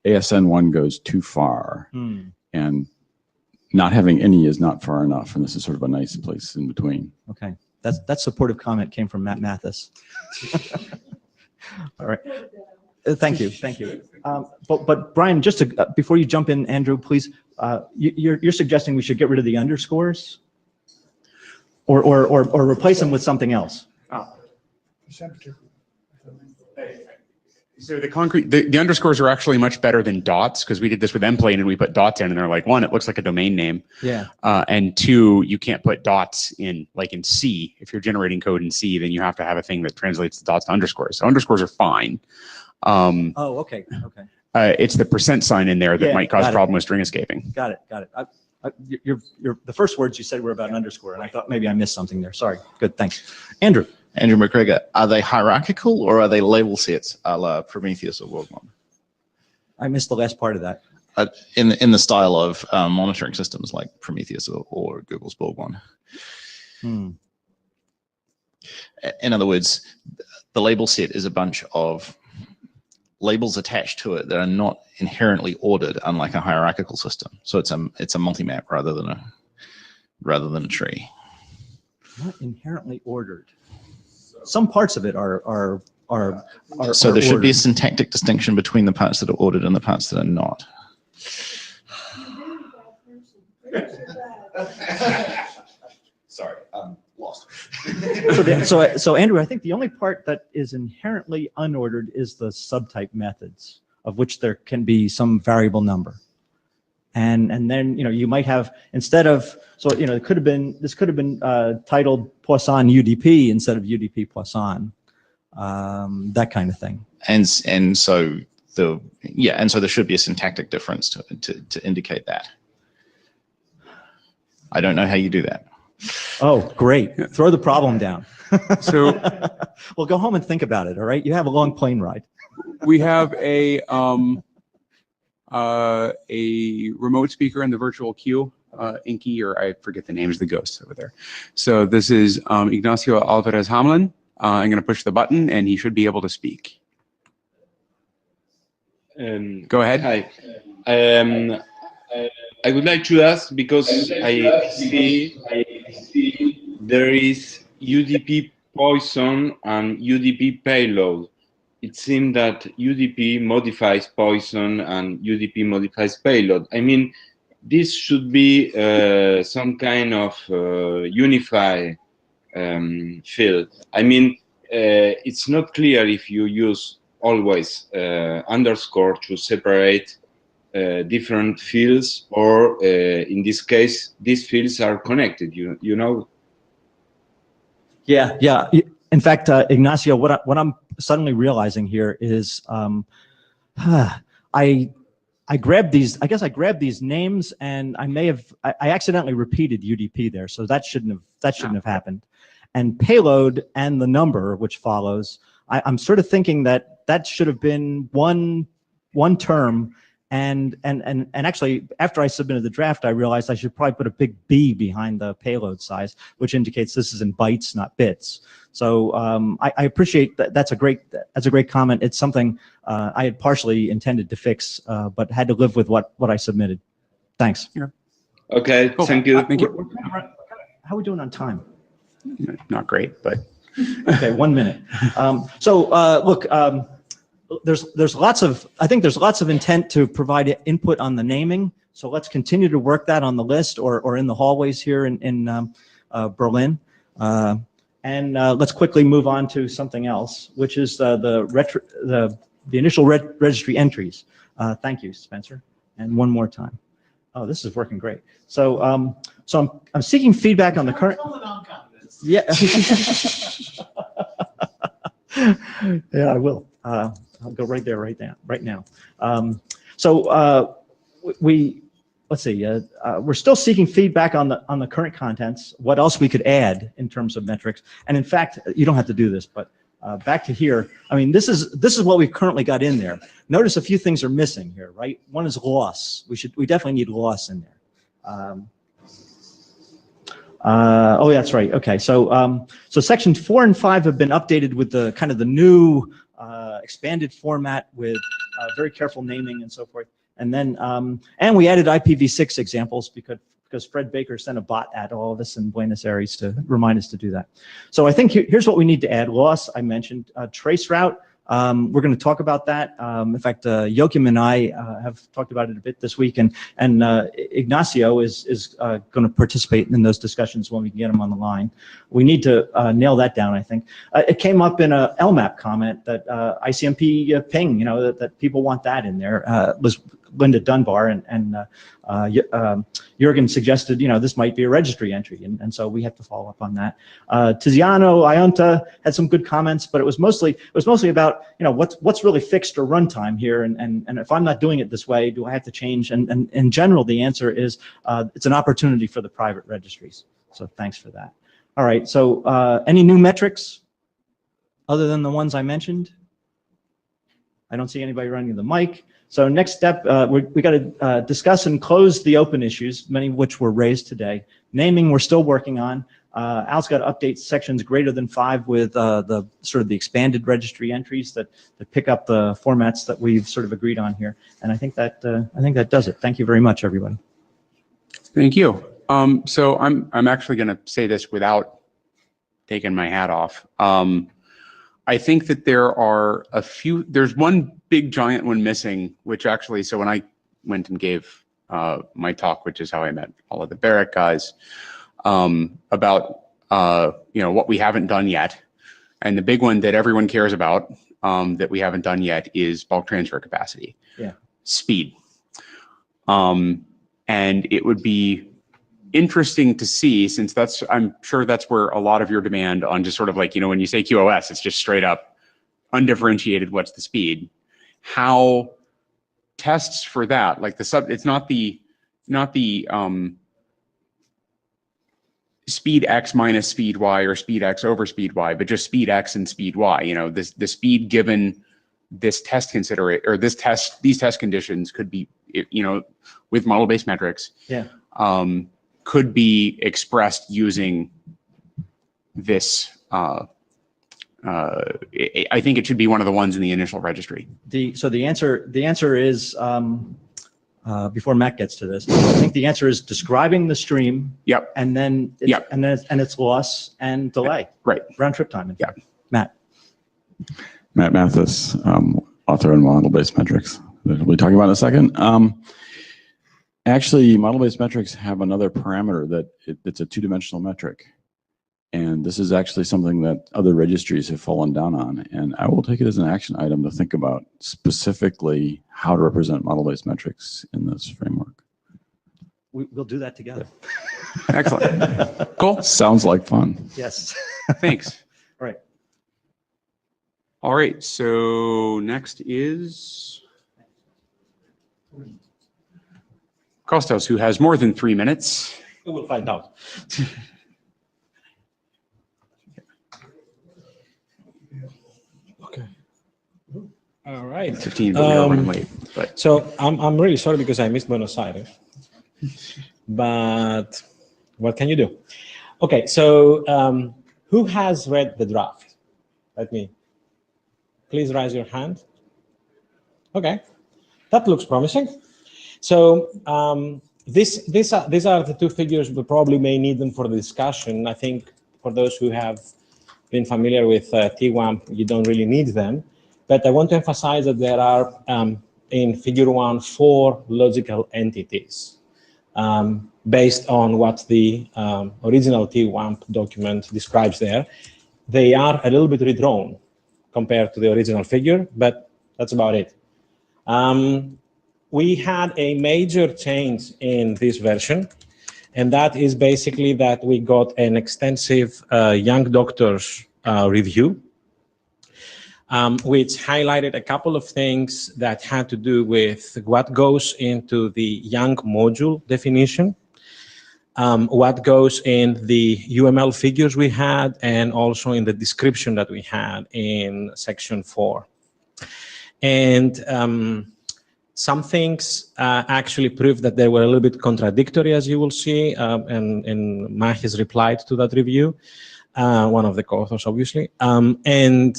ASN1 goes too far, and not having any is not far enough. And this is sort of a nice place in between. Okay, that supportive comment came from Matt Mathis. All right. Thank you. But Brian, just to, before you jump in, Andrew, please, you're suggesting we should get rid of the underscores, or replace them with something else. So the underscores are actually much better than dots, because we did this with mplane and we put dots in, and they're like, 1, it looks like a domain name. Yeah. And 2, you can't put dots in, like in C. If you're generating code in C, then you have to have a thing that translates the dots to underscores. So underscores are fine. Okay. It's the percent sign in there that might cause problem with string escaping. Got it. the first words you said were about an underscore, and I thought maybe I missed something there. Sorry. Good, thanks. Andrew. Andrew McGregor, are they hierarchical or are they label sets a la Prometheus or Worldmon? I missed the last part of that. In the style of monitoring systems like Prometheus or Google's Worldmon. In other words, the label set is a bunch of labels attached to it that are not inherently ordered, unlike a hierarchical system. So it's a multi-map rather than a tree. Not inherently ordered. Some parts of it are so there should be a ordered. syntactic distinction between the parts that are ordered and the parts that are not. Sorry, I'm lost. So Andrew, I think the only part that is inherently unordered is the subtype methods, of which there can be some variable number. And then, you might have, instead of, this could have been titled Poisson UDP instead of UDP Poisson, that kind of thing. And so there should be a syntactic difference to indicate that. I don't know how you do that. Oh, great. Throw the problem down. So well, go home and think about it. All right. You have a long plane ride. we have a remote speaker in the virtual queue, Inky, or I forget the names of the ghosts over there. So this is Ignacio Alvarez Hamlin. I'm going to push the button and he should be able to speak. Go ahead. Hi. I would like to ask, because I see there is UDP Poisson and UDP payload. It seems that UDP modifies Poisson and UDP modifies payload. I mean, this should be some kind of unified field. I mean, it's not clear if you use always underscore to separate different fields, or in this case, these fields are connected. You know. Yeah. In fact, Ignacio, what I'm suddenly realizing here is I grabbed these. I guess I grabbed these names, and I accidentally repeated UDP there, so that shouldn't have happened. And payload and the number which follows, I'm sort of thinking that should have been one term. And actually, after I submitted the draft, I realized I should probably put a big B behind the payload size, which indicates this is in bytes, not bits. So I appreciate that. That's a great comment. It's something I had partially intended to fix, but had to live with what I submitted. Thanks. Yeah. Okay. Cool. Thank you. Thank you. How are we doing on time? Not great, but okay, 1 minute. Look. There's lots of intent to provide input on the naming. So let's continue to work that on the list or in the hallways here in Berlin. And let's quickly move on to something else, which is the initial registry entries. Thank you, Spencer. And one more time. Oh, this is working great. So I'm seeking feedback on the current. Yeah. Yeah, I will. I'll go right there, right now. Let's see. We're still seeking feedback on the current contents. What else we could add in terms of metrics? And in fact, you don't have to do this, but back to here. I mean, this is what we've currently got in there. Notice a few things are missing here, right? One is loss. We definitely need loss in there. Oh, that's right. Okay, so section 4 and 5 have been updated with the kind of the new expanded format with very careful naming and so forth. And then and we added IPv6 examples because Fred Baker sent a bot at all of us in Buenos Aires to remind us to do that. So I think here's what we need to add. Loss, I mentioned. Trace route. We're going to talk about that. In fact, Joachim and I have talked about it a bit this week, and Ignacio is going to participate in those discussions when we can get him on the line. We need to nail that down, I think. It came up in a LMAP comment that ICMP ping, that people want that in there. Linda Dunbar, and Jürgen suggested, this might be a registry entry, and so we have to follow up on that. Tiziano Ionta had some good comments, but it was mostly about, what's really fixed or runtime here, and if I'm not doing it this way, do I have to change? And in general, the answer is it's an opportunity for the private registries. So thanks for that. All right, so any new metrics other than the ones I mentioned? I don't see anybody running the mic. So next step, we got to discuss and close the open issues, many of which were raised today. Naming, we're still working on. Al's got to update sections greater than 5 with the sort of the expanded registry entries that pick up the formats that we've sort of agreed on here. And I think that does it. Thank you very much, everyone. Thank you. So I'm actually going to say this without taking my hat off. I think that there's one big giant one missing, which actually, so when I went and gave my talk, which is how I met all of the Barrett guys, about what we haven't done yet. And the big one that everyone cares about that we haven't done yet is bulk transfer capacity. Yeah. Speed. And it would be interesting to see, since I'm sure that's where a lot of your demand on just sort of like, when you say QoS, it's just straight up undifferentiated, what's the speed, how tests for that, like it's not the speed X minus speed Y or speed X over speed Y, but just speed X and speed Y, the speed given this test or these test conditions could be, with model-based metrics. Yeah. Could be expressed using this. I think it should be one of the ones in the initial registry. So the answer is, before Matt gets to this, I think the answer is describing the stream. Yep. And then its loss and delay. Right. Round trip time. Yeah. Matt. Matt Mathis, author in model-based metrics, that we'll be talking about in a second. Actually, model-based metrics have another parameter that it's a two-dimensional metric. And this is actually something that other registries have fallen down on. And I will take it as an action item to think about specifically how to represent model-based metrics in this framework. We'll do that together. Excellent. Cool. Sounds like fun. Yes. Thanks. All right. All right. So next is Kostas, who has more than 3 minutes. We will find out. Okay. All right. 15, but we are running late. But. So I'm really sorry because I missed Buenos Aires. But what can you do? Okay, so who has read the draft? Please raise your hand. Okay, that looks promising. So these are the two figures. We probably may need them for the discussion. I think for those who have been familiar with TWAMP, you don't really need them. But I want to emphasize that there are, in figure 1, 4 logical entities based on what the original TWAMP document describes there. They are a little bit redrawn compared to the original figure, but that's about it. We had a major change in this version, and that is basically that we got an extensive young doctors review, which highlighted a couple of things that had to do with what goes into the young module definition, what goes in the UML figures we had, and also in the description that we had in section 4. And some things actually proved that they were a little bit contradictory, as you will see, and Mah has replied to that review, one of the co-authors, obviously. And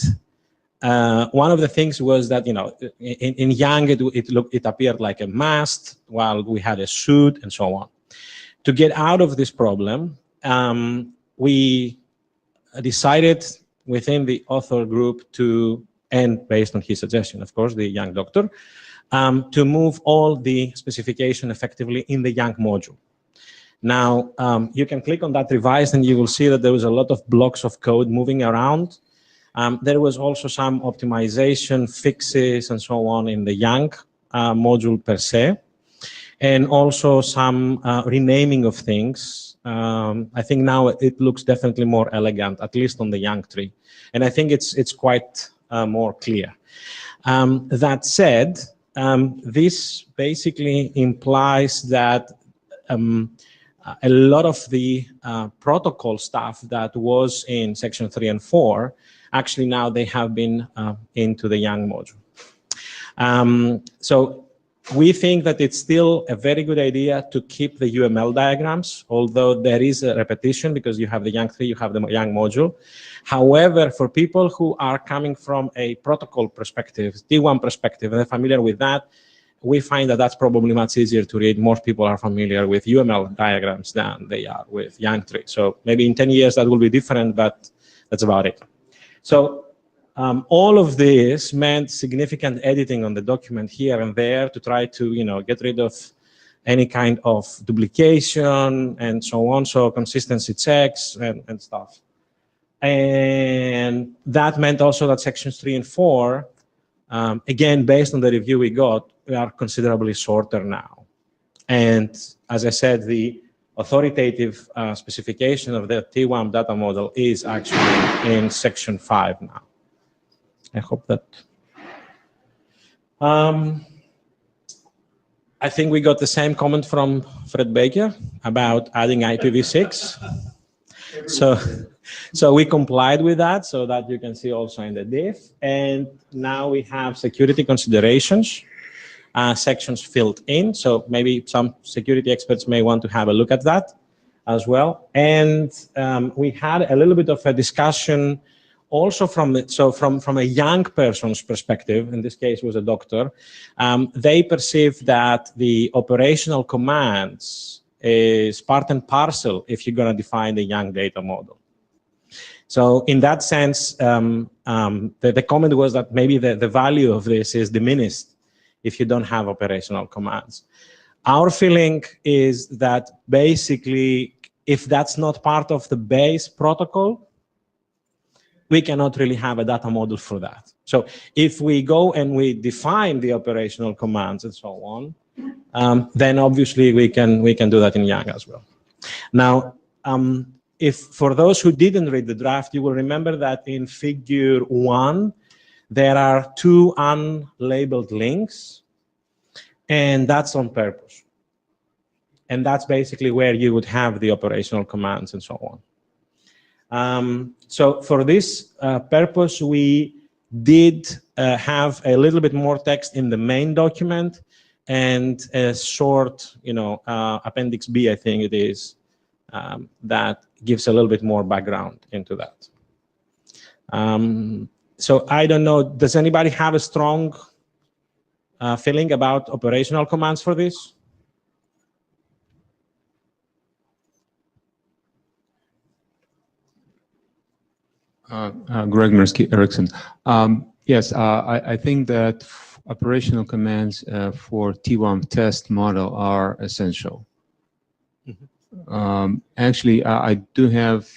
one of the things was that, in Yang, it appeared like a mast, while we had a should, and so on. To get out of this problem, we decided within the author group to, and based on his suggestion, of course, the Yang doctor, to move all the specification effectively in the Yang module. Now, you can click on that revised and you will see that there was a lot of blocks of code moving around. There was also some optimization fixes and so on in the Yang module per se, and also some renaming of things. I think now it looks definitely more elegant, at least on the young tree, and I think it's quite more clear. That said, this basically implies that a lot of the protocol stuff that was in section 3 and 4, actually now they have been into the young module. So we think that it's still a very good idea to keep the UML diagrams, although there is a repetition because you have the young 3, you have the young module. However, for people who are coming from a protocol perspective, T1 perspective, and they're familiar with that, we find that that's probably much easier to read. More people are familiar with UML diagrams than they are with young tree. So maybe in 10 years that will be different, but that's about it. So all of this meant significant editing on the document here and there to try to, get rid of any kind of duplication and so on. So consistency checks and stuff. And that meant also that sections 3 and 4, again, based on the review we got, we are considerably shorter now. And as I said, the authoritative specification of the T1 data model is actually in section 5 now. I hope that. I think we got the same comment from Fred Baker about adding IPv6. So we complied with that, so that you can see also in the diff. And now we have security considerations, sections filled in. So maybe some security experts may want to have a look at that as well. And we had a little bit of a discussion also from a young person's perspective. In this case, was a doctor. They perceive that the operational commands is part and parcel if you're going to define the young data model. So in that sense, the comment was that maybe the value of this is diminished if you don't have operational commands. Our feeling is that basically, if that's not part of the base protocol, we cannot really have a data model for that. So if we go and we define the operational commands and so on, then obviously we can do that in Yang as well. Now, if for those who didn't read the draft, you will remember that in figure 1, there are 2 unlabeled links, and that's on purpose. And that's basically where you would have the operational commands and so on. So for this purpose, we did have a little bit more text in the main document and a short, Appendix B, I think it is, that gives a little bit more background into that. So I don't know, does anybody have a strong feeling about operational commands for this? Greg Mirsky, Ericsson. Yes, I think that operational commands for T1 test model are essential. Mm-hmm. Actually, I do have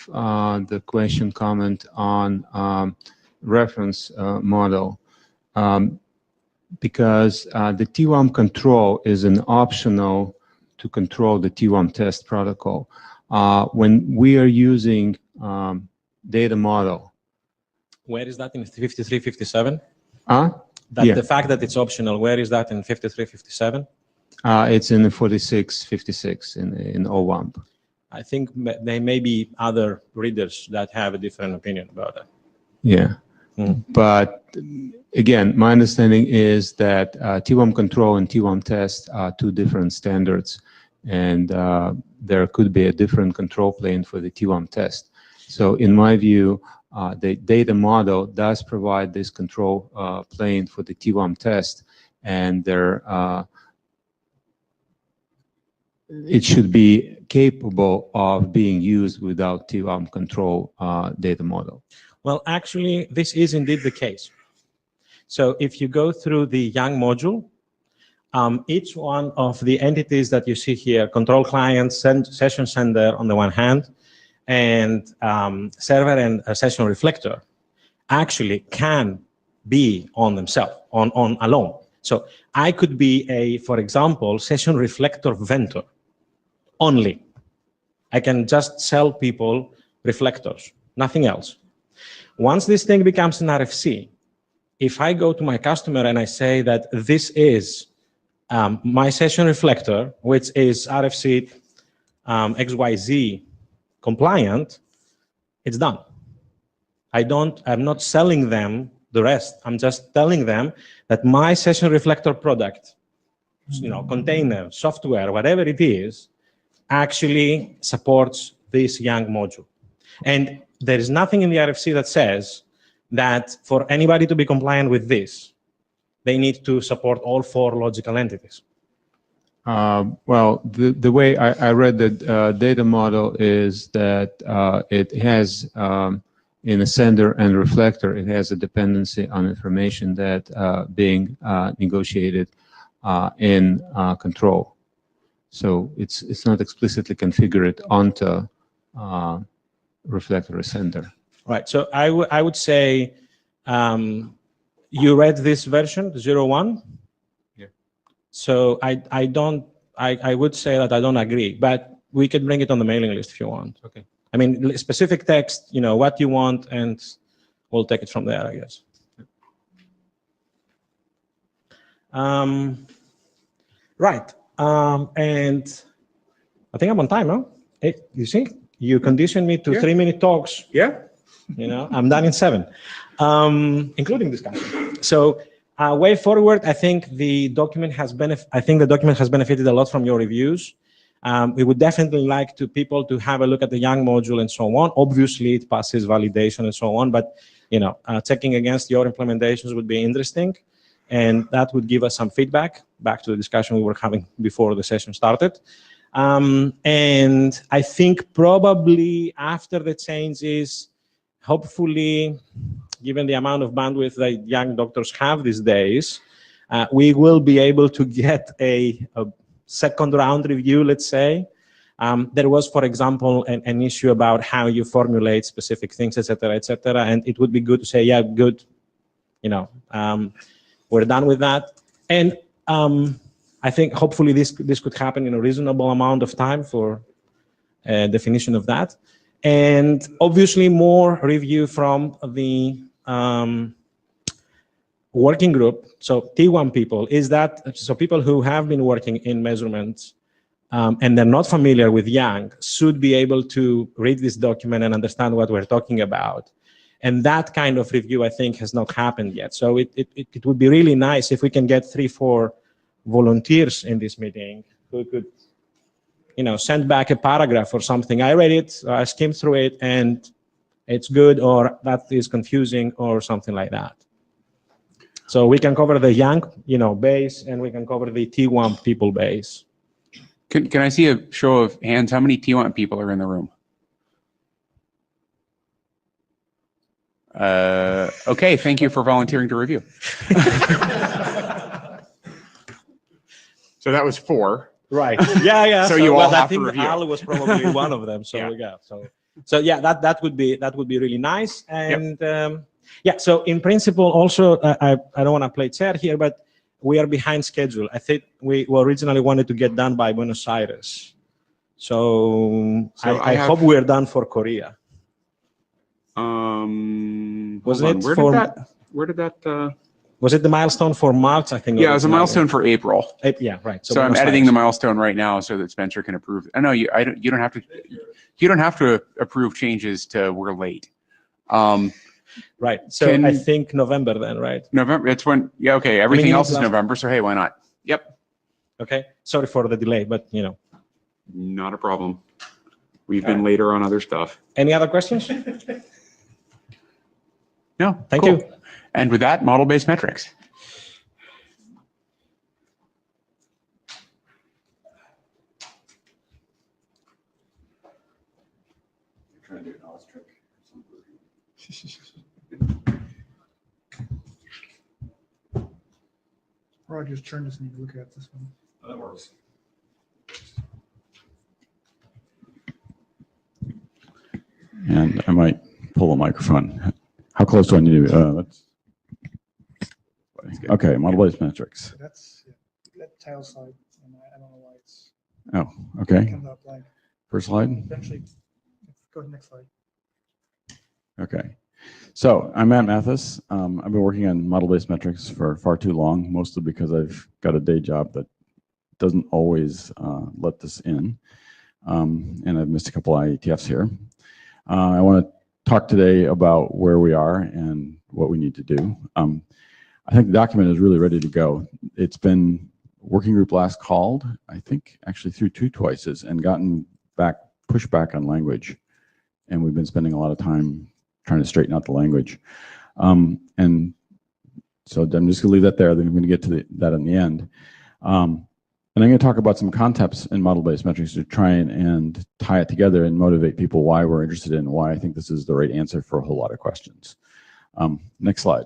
the question comment on reference model because the T1 control is an optional to control the T1 test protocol. When we are using data model. Where is that in 5357? Yeah. The fact that it's optional, where is that in 5357? It's in the 4656 in OWAMP. I think there may be other readers that have a different opinion about that. Yeah. But again, my understanding is that T1 control and T1 test are 2 different standards, and there could be a different control plane for the T1 test. So in my view, the data model does provide this control plane for the T1 test, and it should be capable of being used without T1 control data model. Well, actually, this is indeed the case. So if you go through the Yang module, each one of the entities that you see here, control client, session sender on the one hand, and server and session reflector, actually can be on themselves, on alone. So I could be for example, session reflector vendor only. I can just sell people reflectors, nothing else. Once this thing becomes an RFC, if I go to my customer and I say that this is my session reflector, which is RFC XYZ compliant, it's done. I'm not selling them the rest. I'm just telling them that my session reflector product, container, software, whatever it is, actually supports this Yang module. And there is nothing in the RFC that says that for anybody to be compliant with this, they need to support all 4 logical entities. Well, the way I read the data model is that it has, in a sender and reflector, it has a dependency on information that being negotiated in control. So it's not explicitly configured onto reflector or sender. Right. So I would say you read this version 01. Yeah. So I would say that I don't agree, but we could bring it on the mailing list if you want. Okay. I mean, specific text, what you want, and we'll take it from there, I guess. Right. And I think I'm on time, huh? Hey, you see, you conditioned me to 3-minute talks. Yeah. I'm done in 7, including discussion. So way forward, I think the document has benefited a lot from your reviews. We would definitely like people to have a look at the Yang module and so on. Obviously, it passes validation and so on, but checking against your implementations would be interesting, and that would give us some feedback back to the discussion we were having before the session started. And I think probably after the changes, hopefully, given the amount of bandwidth that young doctors have these days, we will be able to get a second round review, let's say. There was, for example, an issue about how you formulate specific things, et cetera, and it would be good to say, yeah, good, we're done with that. And I think hopefully this could happen in a reasonable amount of time for definition of that. And obviously more review from the working group. So T1 people, so people who have been working in measurements and they're not familiar with Yang should be able to read this document and understand what we're talking about. And that kind of review, I think, has not happened yet. So it would be really nice if we can get 3-4 volunteers in this meeting who could, send back a paragraph or something. I read it, I skimmed through it, and it's good, or that is confusing, or something like that. So we can cover the Yang, base, and we can cover the T1 people base. Can I see a show of hands? How many T1 people are in the room? Okay, thank you for volunteering to review. So that was 4. Right. Yeah. So you all have to review. Al was probably one of them. So yeah. So yeah, that would be really nice. And yeah. So in principle, also, I don't want to play chair here, but we are behind schedule. I think we originally wanted to get done by Buenos Aires. So I hope we're done for Korea. Wasn't it where did that was it the milestone for March? I think. Yeah, it was a milestone for April. Yeah, right. So I'm editing the milestone right now so that Spencer can approve. I know you don't have to approve changes to we're late. Right. So I think November then, right? November. It's when. Yeah. Okay. Everything else is November. So hey, why not? Yep. Okay. Sorry for the delay, but not a problem. We've been later on other stuff. Any other questions? No. Thank you. And with that, model-based metrics. Trying to do an Alice trick. Roger's turn doesn't need to look at this one. Oh, that works. And I might pull the microphone. How close do I need to be? Okay, model-based metrics. That's that tile slide, and I don't know why it's. Oh, okay. Comes up blank. First slide. Eventually, go to the next slide. Okay. So I'm Matt Mathis. I've been working on model-based metrics for far too long, mostly because I've got a day job that doesn't always let this in. And I've missed a couple IETFs here. I want to talk today about where we are and what we need to do. I think the document is really ready to go. It's been working group last called, I think actually through two twices, and gotten pushback on language. And we've been spending a lot of time trying to straighten out the language. And so I'm just gonna leave that there. Then I'm gonna get to that in the end. And I'm going to talk about some concepts in model-based metrics to try and tie it together and motivate people why we're interested in, why I think this is the right answer for a whole lot of questions. Next slide.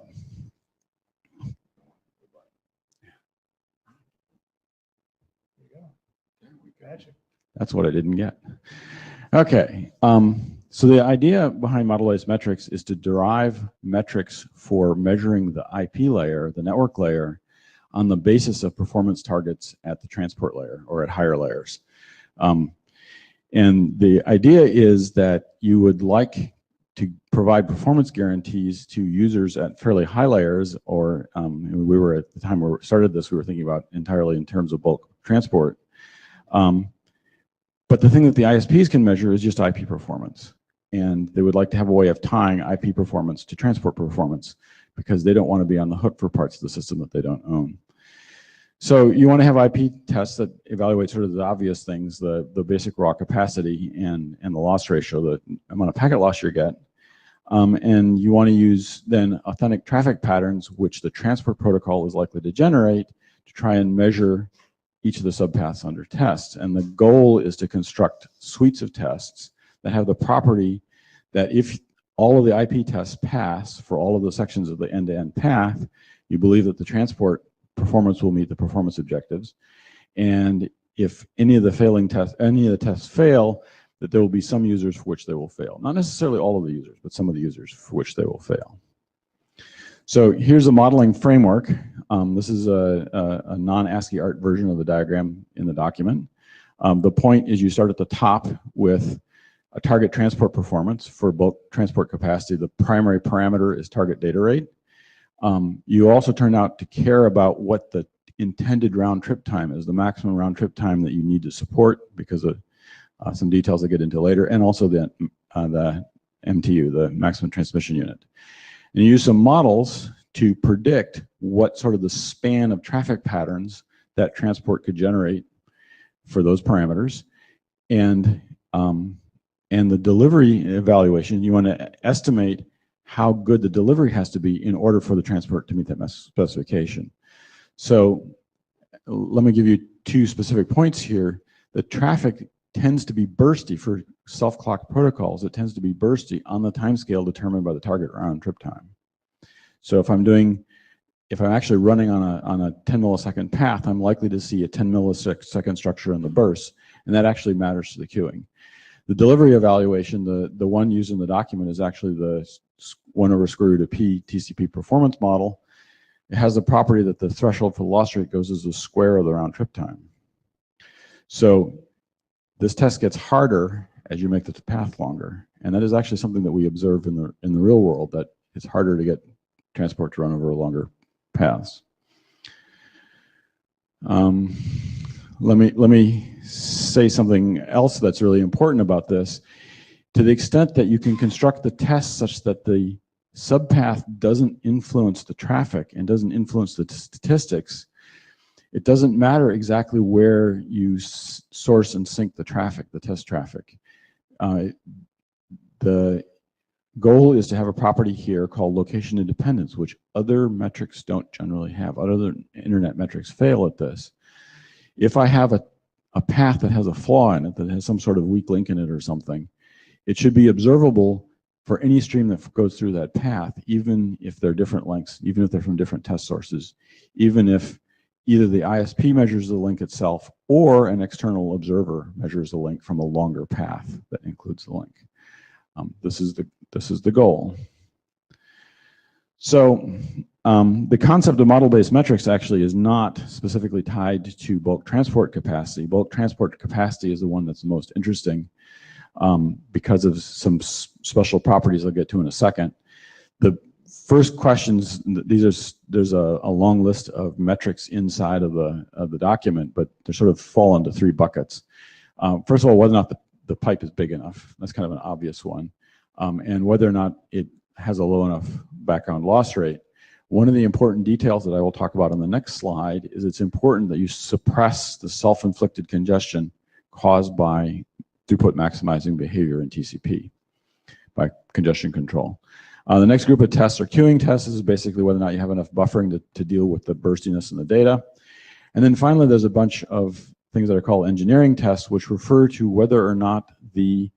That's what I didn't get. Okay. So the idea behind model-based metrics is to derive metrics for measuring the IP layer, the network layer, on the basis of performance targets at the transport layer or at higher layers. And the idea is that you would like to provide performance guarantees to users at fairly high layers, or we were at the time we started this, we were thinking about entirely in terms of bulk transport. But the thing that the ISPs can measure is just IP performance. And they would like to have a way of tying IP performance to transport performance, because they don't want to be on the hook for parts of the system that they don't own. So you want to have IP tests that evaluate sort of the obvious things, the basic raw capacity and the loss ratio, the amount of packet loss you get. And you want to use then authentic traffic patterns, which the transport protocol is likely to generate, to try and measure each of the subpaths under test. And the goal is to construct suites of tests that have the property that if all of the IP tests pass for all of the sections of the end-to-end path, you believe that the transport performance will meet the performance objectives. And if any of the tests fail, that there will be some users for which they will fail. Not necessarily all of the users, but some of the users for which they will fail. So here's a modeling framework. This is a non-ASCII art version of the diagram in the document. The point is you start at the top with a target transport performance for bulk transport capacity. The primary parameter is target data rate. You also turn out to care about what the intended round trip time is, the maximum round trip time that you need to support, because of some details I'll get into later, and also the MTU, the maximum transmission unit. And you use some models to predict what sort of the span of traffic patterns that transport could generate for those parameters. And the delivery evaluation, you want to estimate how good the delivery has to be in order for the transport to meet that specification. So let me give you two specific points here. The traffic tends to be bursty for self-clock protocols. It tends to be bursty on the time scale determined by the target round trip time. So if I'm actually running on a 10 millisecond path, I'm likely to see a 10 millisecond structure in the burst, and that actually matters to the queuing. The delivery evaluation, the one used in the document, is actually the 1/√P TCP performance model. It has the property that the threshold for the loss rate goes as the square of the round trip time. So this test gets harder as you make the path longer, and that is actually something that we observe in the real world, that it's harder to get transport to run over longer paths. Let me say something else that's really important about this. To the extent that you can construct the test such that the subpath doesn't influence the traffic and doesn't influence the statistics, it doesn't matter exactly where you source and sync the traffic, the test traffic. The goal is to have a property here called location independence, which other metrics don't generally have. Other internet metrics fail at this. If I have a path that has a flaw in it, that has some sort of weak link in it or something, it should be observable for any stream that goes through that path, even if they're different links, even if they're from different test sources, even if either the ISP measures the link itself or an external observer measures the link from a longer path that includes the link. This is the goal. So The concept of model-based metrics actually is not specifically tied to bulk transport capacity. Bulk transport capacity is the one that's most interesting because of some special properties I'll get to in a second. The first questions, there's a long list of metrics inside of the document, but they sort of fall into three buckets. First of all, whether or not the pipe is big enough. That's kind of an obvious one. And whether or not it has a low enough background loss rate. One of the important details that I will talk about on the next slide is it's important that you suppress the self-inflicted congestion caused by throughput maximizing behavior in TCP by congestion control. The next group of tests are queuing tests. This is basically whether or not you have enough buffering to deal with the burstiness in the data. And then finally, there's a bunch of things that are called engineering tests, which refer to whether or not the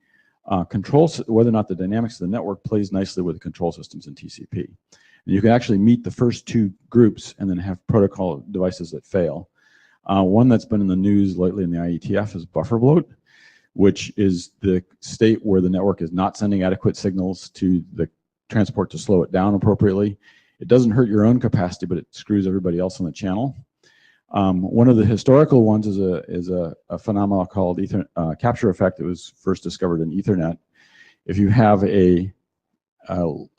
whether or not the dynamics of the network plays nicely with the control systems in TCP. And you can actually meet the first two groups and then have protocol devices that fail. One that's been in the news lately in the IETF is buffer bloat, which is the state where the network is not sending adequate signals to the transport to slow it down appropriately. It doesn't hurt your own capacity, but it screws everybody else on the channel. One of the historical ones is a phenomenon called capture effect that was first discovered in Ethernet. If you have a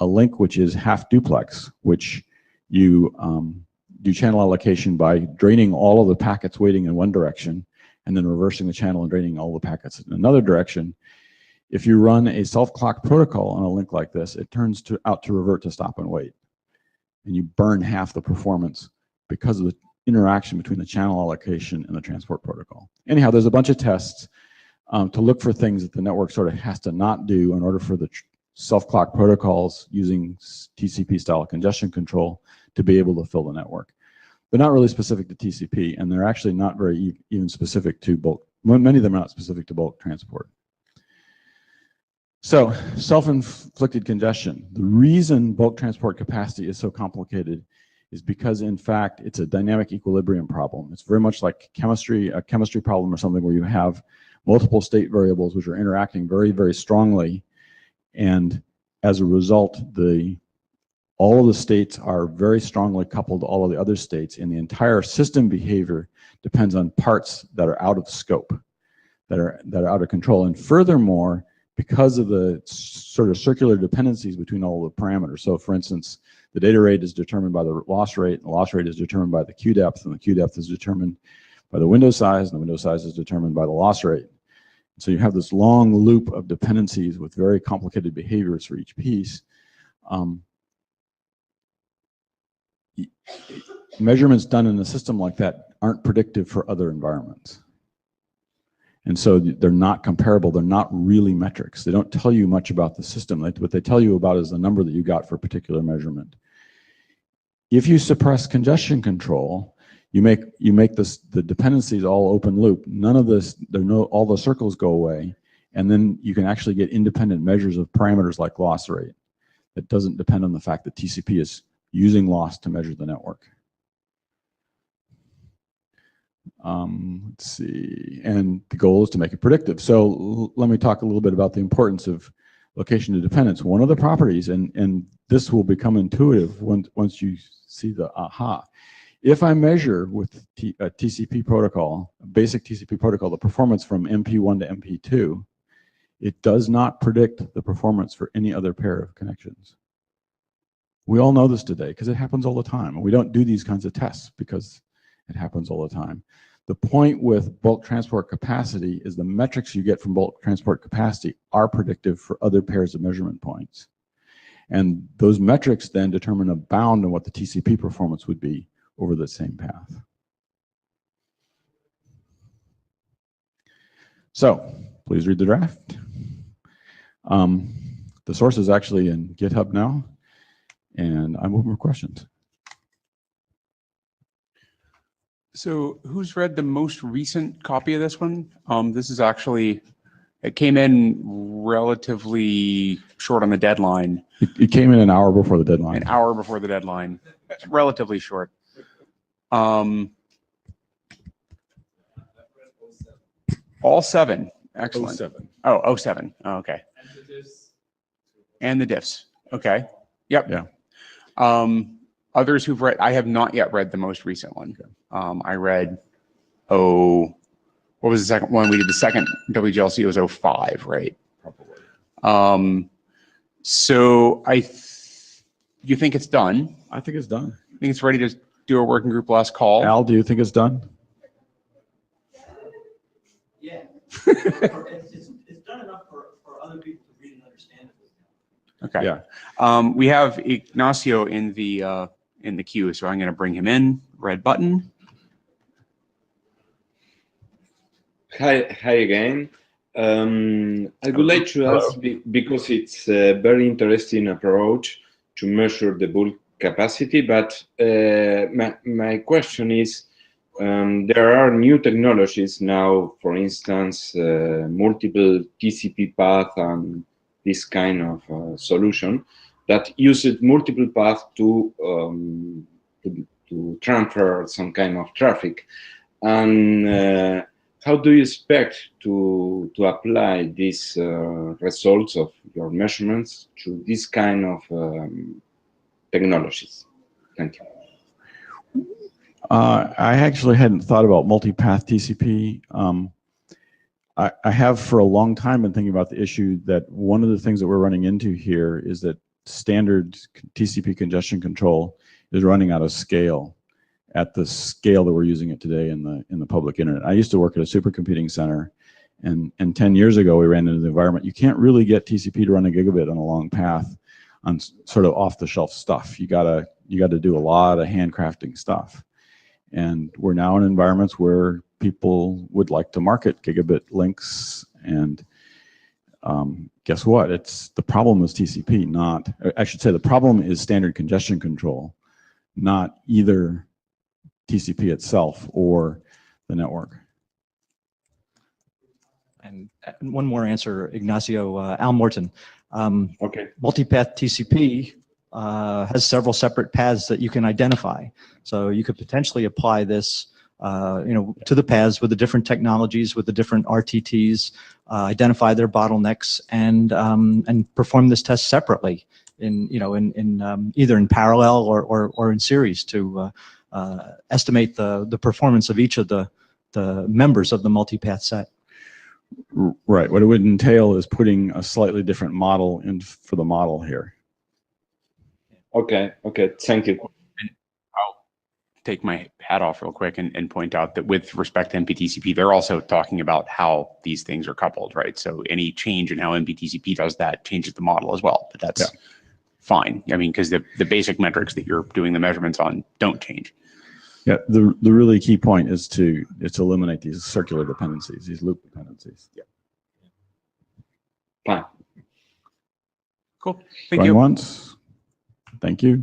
link which is half duplex, which you do channel allocation by draining all of the packets waiting in one direction and then reversing the channel and draining all the packets in another direction. If you run a self-clock protocol on a link like this, it turns out to revert to stop and wait. And you burn half the performance because of the interaction between the channel allocation and the transport protocol. Anyhow, there's a bunch of tests to look for things that the network sort of has to not do in order for the self-clock protocols using TCP style congestion control to be able to fill the network. They're not really specific to TCP, and they're actually not very even specific to bulk. Many of them are not specific to bulk transport. So, self-inflicted congestion. The reason bulk transport capacity is so complicated is because, in fact, it's a dynamic equilibrium problem. It's very much like chemistry, a chemistry problem or something where you have multiple state variables which are interacting very, very strongly, and as a result, all of the states are very strongly coupled to all of the other states, and the entire system behavior depends on parts that are out of scope, that are out of control. And furthermore, because of the sort of circular dependencies between all the parameters. So for instance, the data rate is determined by the loss rate, and the loss rate is determined by the queue depth, and the queue depth is determined by the window size, and the window size is determined by the loss rate. So you have this long loop of dependencies with very complicated behaviors for each piece. Measurements done in a system like that aren't predictive for other environments. And so they're not comparable. They're not really metrics. They don't tell you much about the system. What they tell you about is the number that you got for a particular measurement. If you suppress congestion control, you make the dependencies all open loop. None of this, all the circles go away, and then you can actually get independent measures of parameters like loss rate. That doesn't depend on the fact that TCP is using loss to measure the network. Let's see, and the goal is to make it predictive. So let me talk a little bit about the importance of location to dependence. One of the properties, and this will become intuitive once you see the aha. If I measure with a TCP protocol, a basic TCP protocol, the performance from MP1 to MP2, it does not predict the performance for any other pair of connections. We all know this today because it happens all the time. And we don't do these kinds of tests because it happens all the time. The point with bulk transport capacity is the metrics you get from bulk transport capacity are predictive for other pairs of measurement points. And those metrics then determine a bound on what the TCP performance would be over the same path. So please read the draft. The source is actually in GitHub now, and I'm open for questions. So who's read the most recent copy of this one? This is actually, it came in relatively short on the deadline. It came in an hour before the deadline. An hour before the deadline. It's relatively short. All seven. Excellent. 07. Oh, 07. Oh, okay. And the diffs. Okay. Yep. Yeah. Others who've read, I have not yet read the most recent one. I read, what was the second one? We did the second WGLC was 05, right? Probably. So you think it's done? I think it's done. I think it's ready to do a working group last call. Al, do you think it's done? Yeah. It's done enough for other people to read and understand it. Okay. Yeah. We have Ignacio in the queue, so I'm going to bring him in. Red button. Hi again. I would like to ask, because it's a very interesting approach to measure the bulk capacity, but my question is, there are new technologies now, for instance, multiple TCP path and this kind of solution that uses multiple paths to transfer some kind of traffic. And how do you expect to apply these results of your measurements to this kind of technologies? Thank you. I actually hadn't thought about multipath TCP. I have for a long time been thinking about the issue that one of the things that we're running into here is that standard TCP congestion control is running out of scale at the scale that we're using it today in the public internet. I used to work at a supercomputing center, and 10 years ago we ran into the environment. You can't really get TCP to run a gigabit on a long path on sort of off-the-shelf stuff. You gotta do a lot of handcrafting stuff. And we're now in environments where people would like to market gigabit links, and guess what? The problem is TCP, not, I should say the problem is standard congestion control, not either TCP itself or the network. And one more answer, Ignacio, Al Morton. Okay. Multipath TCP has several separate paths that you can identify. So you could potentially apply this to the paths with the different technologies, with the different RTTs, identify their bottlenecks, and perform this test separately either in parallel or in series to estimate the performance of each of the members of the multipath set. Right. What it would entail is putting a slightly different model in for the model here. Okay. Thank you. And I'll take my hat off real quick and point out that with respect to MPTCP, they're also talking about how these things are coupled, right? So any change in how MPTCP does that changes the model as well, but that's fine. I mean, because the basic metrics that you're doing the measurements on don't change. Yeah, the really key point is to eliminate these circular dependencies, these loop dependencies. Yeah. Fine. Cool. Thank Going you. once. Thank you.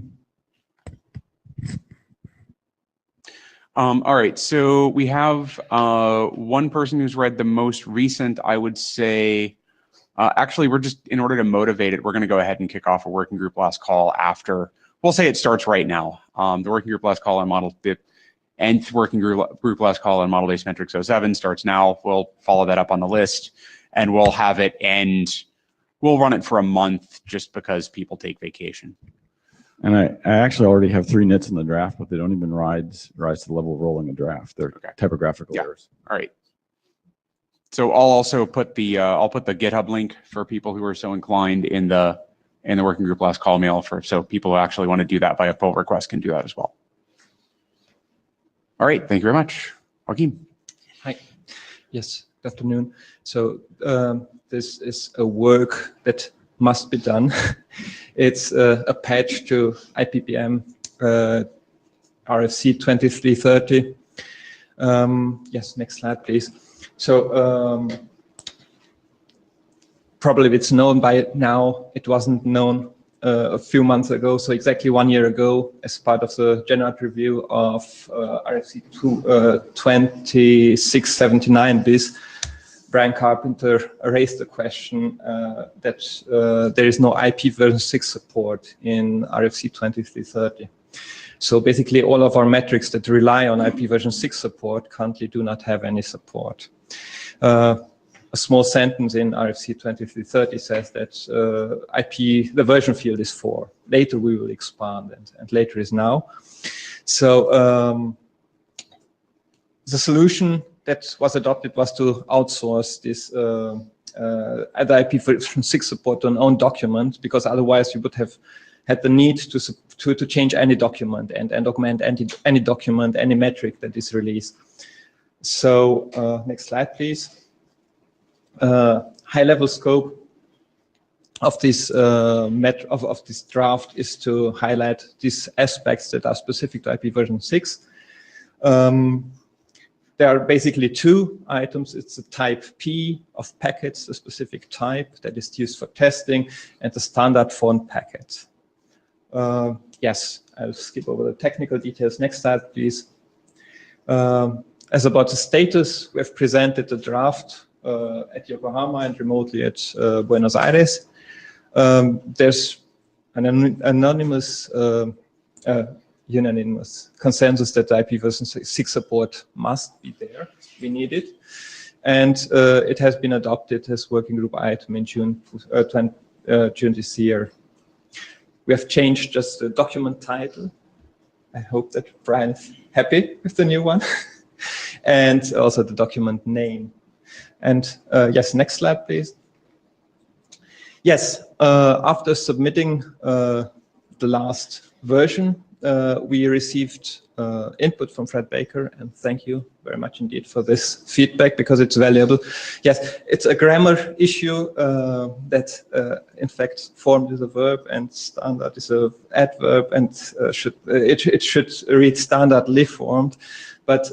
All right, so we have one person who's read the most recent, I would say. Actually, we're just, in order to motivate it, we're going to go ahead and kick off a working group last call after. We'll say it starts right now. The working group last call on model, the nth working group last call on model-based metrics 07 starts now. We'll follow that up on the list, and we'll have it end. We'll run it for a month just because people take vacation. And I actually already have 3 nits in the draft, but they don't even rise to the level of rolling a draft. They're typographical errors. All right. So I'll also put the GitHub link for people who are so inclined in the working group last call mail so people who actually want to do that via pull request can do that as well. All right. Thank you very much. Joaquin. Hi. Yes, good afternoon. So this is a work that must be done. It's a patch to IPPM RFC 2330. Yes, next slide, please. So probably it's known by now. It wasn't known a few months ago. So exactly 1 year ago, as part of the general review of RFC 2679 bis, Brian Carpenter raised the question that there is no IP version 6 support in RFC 2330. So basically all of our metrics that rely on IP version 6 support currently do not have any support. a small sentence in RFC 2330 says that the version field is 4. Later we will expand, and later is now. So the solution that was adopted was to outsource this the IPv6 support to an own document, because otherwise you would have had the need to change any document and augment any document, any metric that is released. So next slide, please. High-level scope of this of this draft is to highlight these aspects that are specific to IPv6. There are basically 2 items. It's the type P of packets, a specific type that is used for testing, and the standard font packet. Yes, I'll skip over the technical details. Next slide, please. As about the status, we have presented the draft at Yokohama and remotely at Buenos Aires. There's an unanimous consensus that the IPv6 support must be there. We need it. And it has been adopted as working group item in June this year. We have changed just the document title. I hope that Brian is happy with the new one. And also the document name. And yes, next slide, please. Yes, after submitting the last version, we received input from Fred Baker, and thank you very much indeed for this feedback, because it's valuable. Yes, it's a grammar issue that in fact formed is a verb and standard is an adverb, and it should read standardly formed, but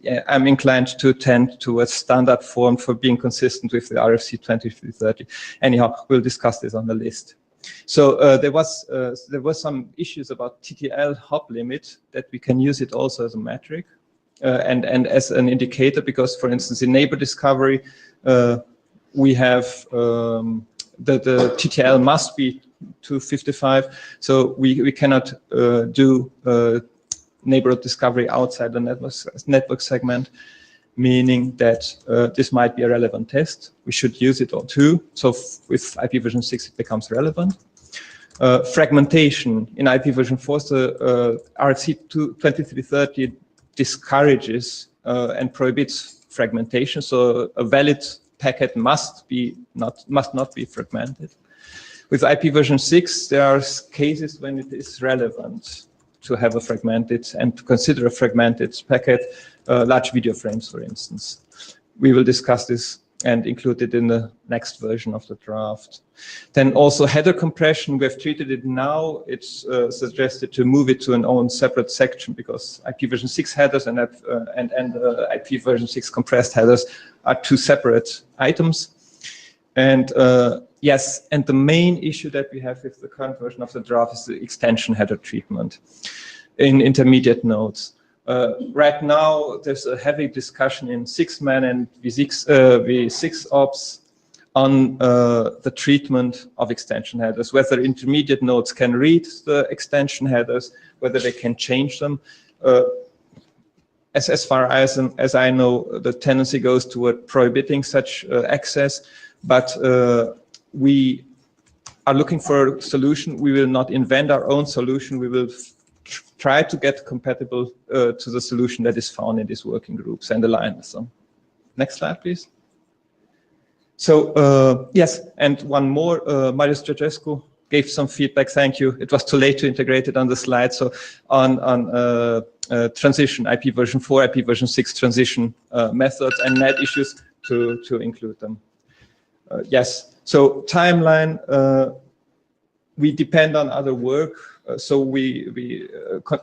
yeah, I'm inclined to tend towards standard form for being consistent with the RFC 2330. Anyhow, we'll discuss this on the list. So there was some issues about TTL hop limit, that we can use it also as a metric and as an indicator, because, for instance, in neighbor discovery, we have the TTL must be 255, so we cannot do neighborhood discovery outside the network segment, meaning that this might be a relevant test. We should use it too. So with IPv6, it becomes relevant. Fragmentation in IPv4, the RFC 2330 discourages and prohibits fragmentation. So a valid packet must not be fragmented. With IPv6, there are cases when it is relevant to have a fragmented and to consider a fragmented packet, large video frames, for instance. We will discuss this and include it in the next version of the draft. Then also header compression, we have treated it now. It's suggested to move it to an own separate section, because IPv6 headers and IPv6 compressed headers are 2 separate items. And yes, and the main issue that we have with the current version of the draft is the extension header treatment in intermediate nodes. Right now, there's a heavy discussion in 6man and V6 ops on the treatment of extension headers, whether intermediate nodes can read the extension headers, whether they can change them. As far as I know, the tendency goes toward prohibiting such access, but we are looking for a solution. We will not invent our own solution. We will try to get compatible to the solution that is found in these working groups and align with them. Next slide, please. So yes, and one more, Marius Georgescu gave some feedback. Thank you. It was too late to integrate it on the slide. So on transition, IPv4, IPv6 transition methods and net issues to include them. Yes, so timeline, we depend on other work. So we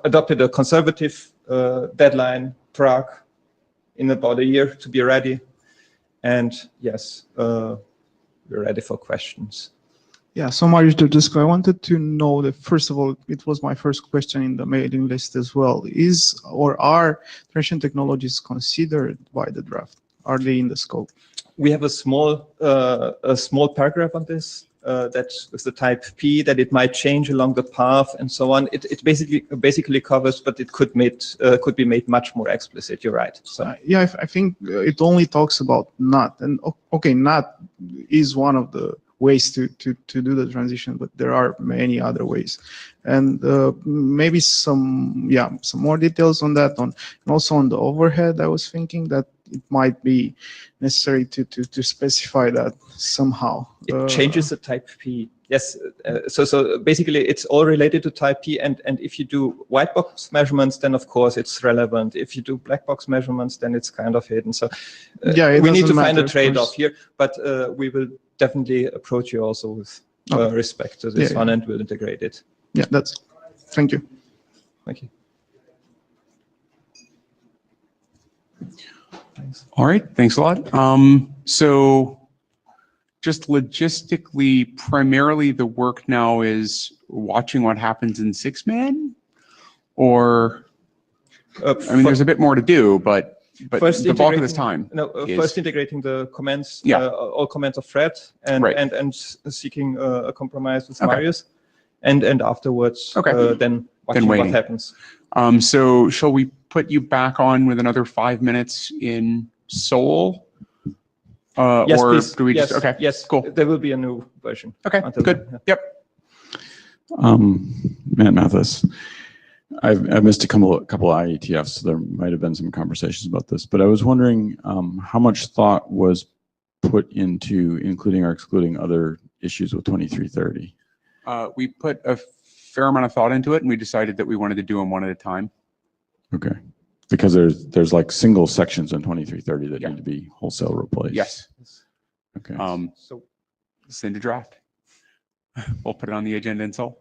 adopted a conservative deadline, Prague, in about a year to be ready. And yes, we're ready for questions. Yeah, so Marius Georgescu, I wanted to know that, first of all, it was my first question in the mailing list as well. Is or are transition technologies considered by the draft? Are they in the scope? We have a small paragraph on this. that with the type P, that it might change along the path and so on. It basically covers, but it could be made much more explicit. You're right. So yeah, I think it only talks about not, and okay, not is one of the ways to do the transition, but there are many other ways, and maybe some more details on that. And also on the overhead, I was thinking that it might be necessary to specify that somehow. It changes the type P. Yes. So basically, it's all related to type P. And if you do white box measurements, then of course it's relevant. If you do black box measurements, then it's kind of hidden. So we need to find a trade-off here. But we will definitely approach you also with respect to this one, and we'll integrate it. Yeah, thank you. Thank you. Thanks. All right, thanks a lot. So just logistically, primarily the work now is watching what happens in 6-man, or I mean, there's a bit more to do, but the bulk of this time. No, first integrating the comments, all comments of Fred, and seeking a compromise with Marius, and afterwards, then watching what happens. So shall we put you back on with another 5 minutes in Seoul? Yes, or please. do we Yes, just, okay, yes, cool. There will be a new version. Okay, good. Then. Yep. Matt Mathis, I've missed a couple of IETFs, so there might have been some conversations about this, but I was wondering how much thought was put into including or excluding other issues with 2330? We put a fair amount of thought into it, and we decided that we wanted to do them one at a time. Okay. Because there's like single sections in 2330 that need to be wholesale replaced. Yes. Okay. So send a draft. We'll put it on the agenda in Seoul.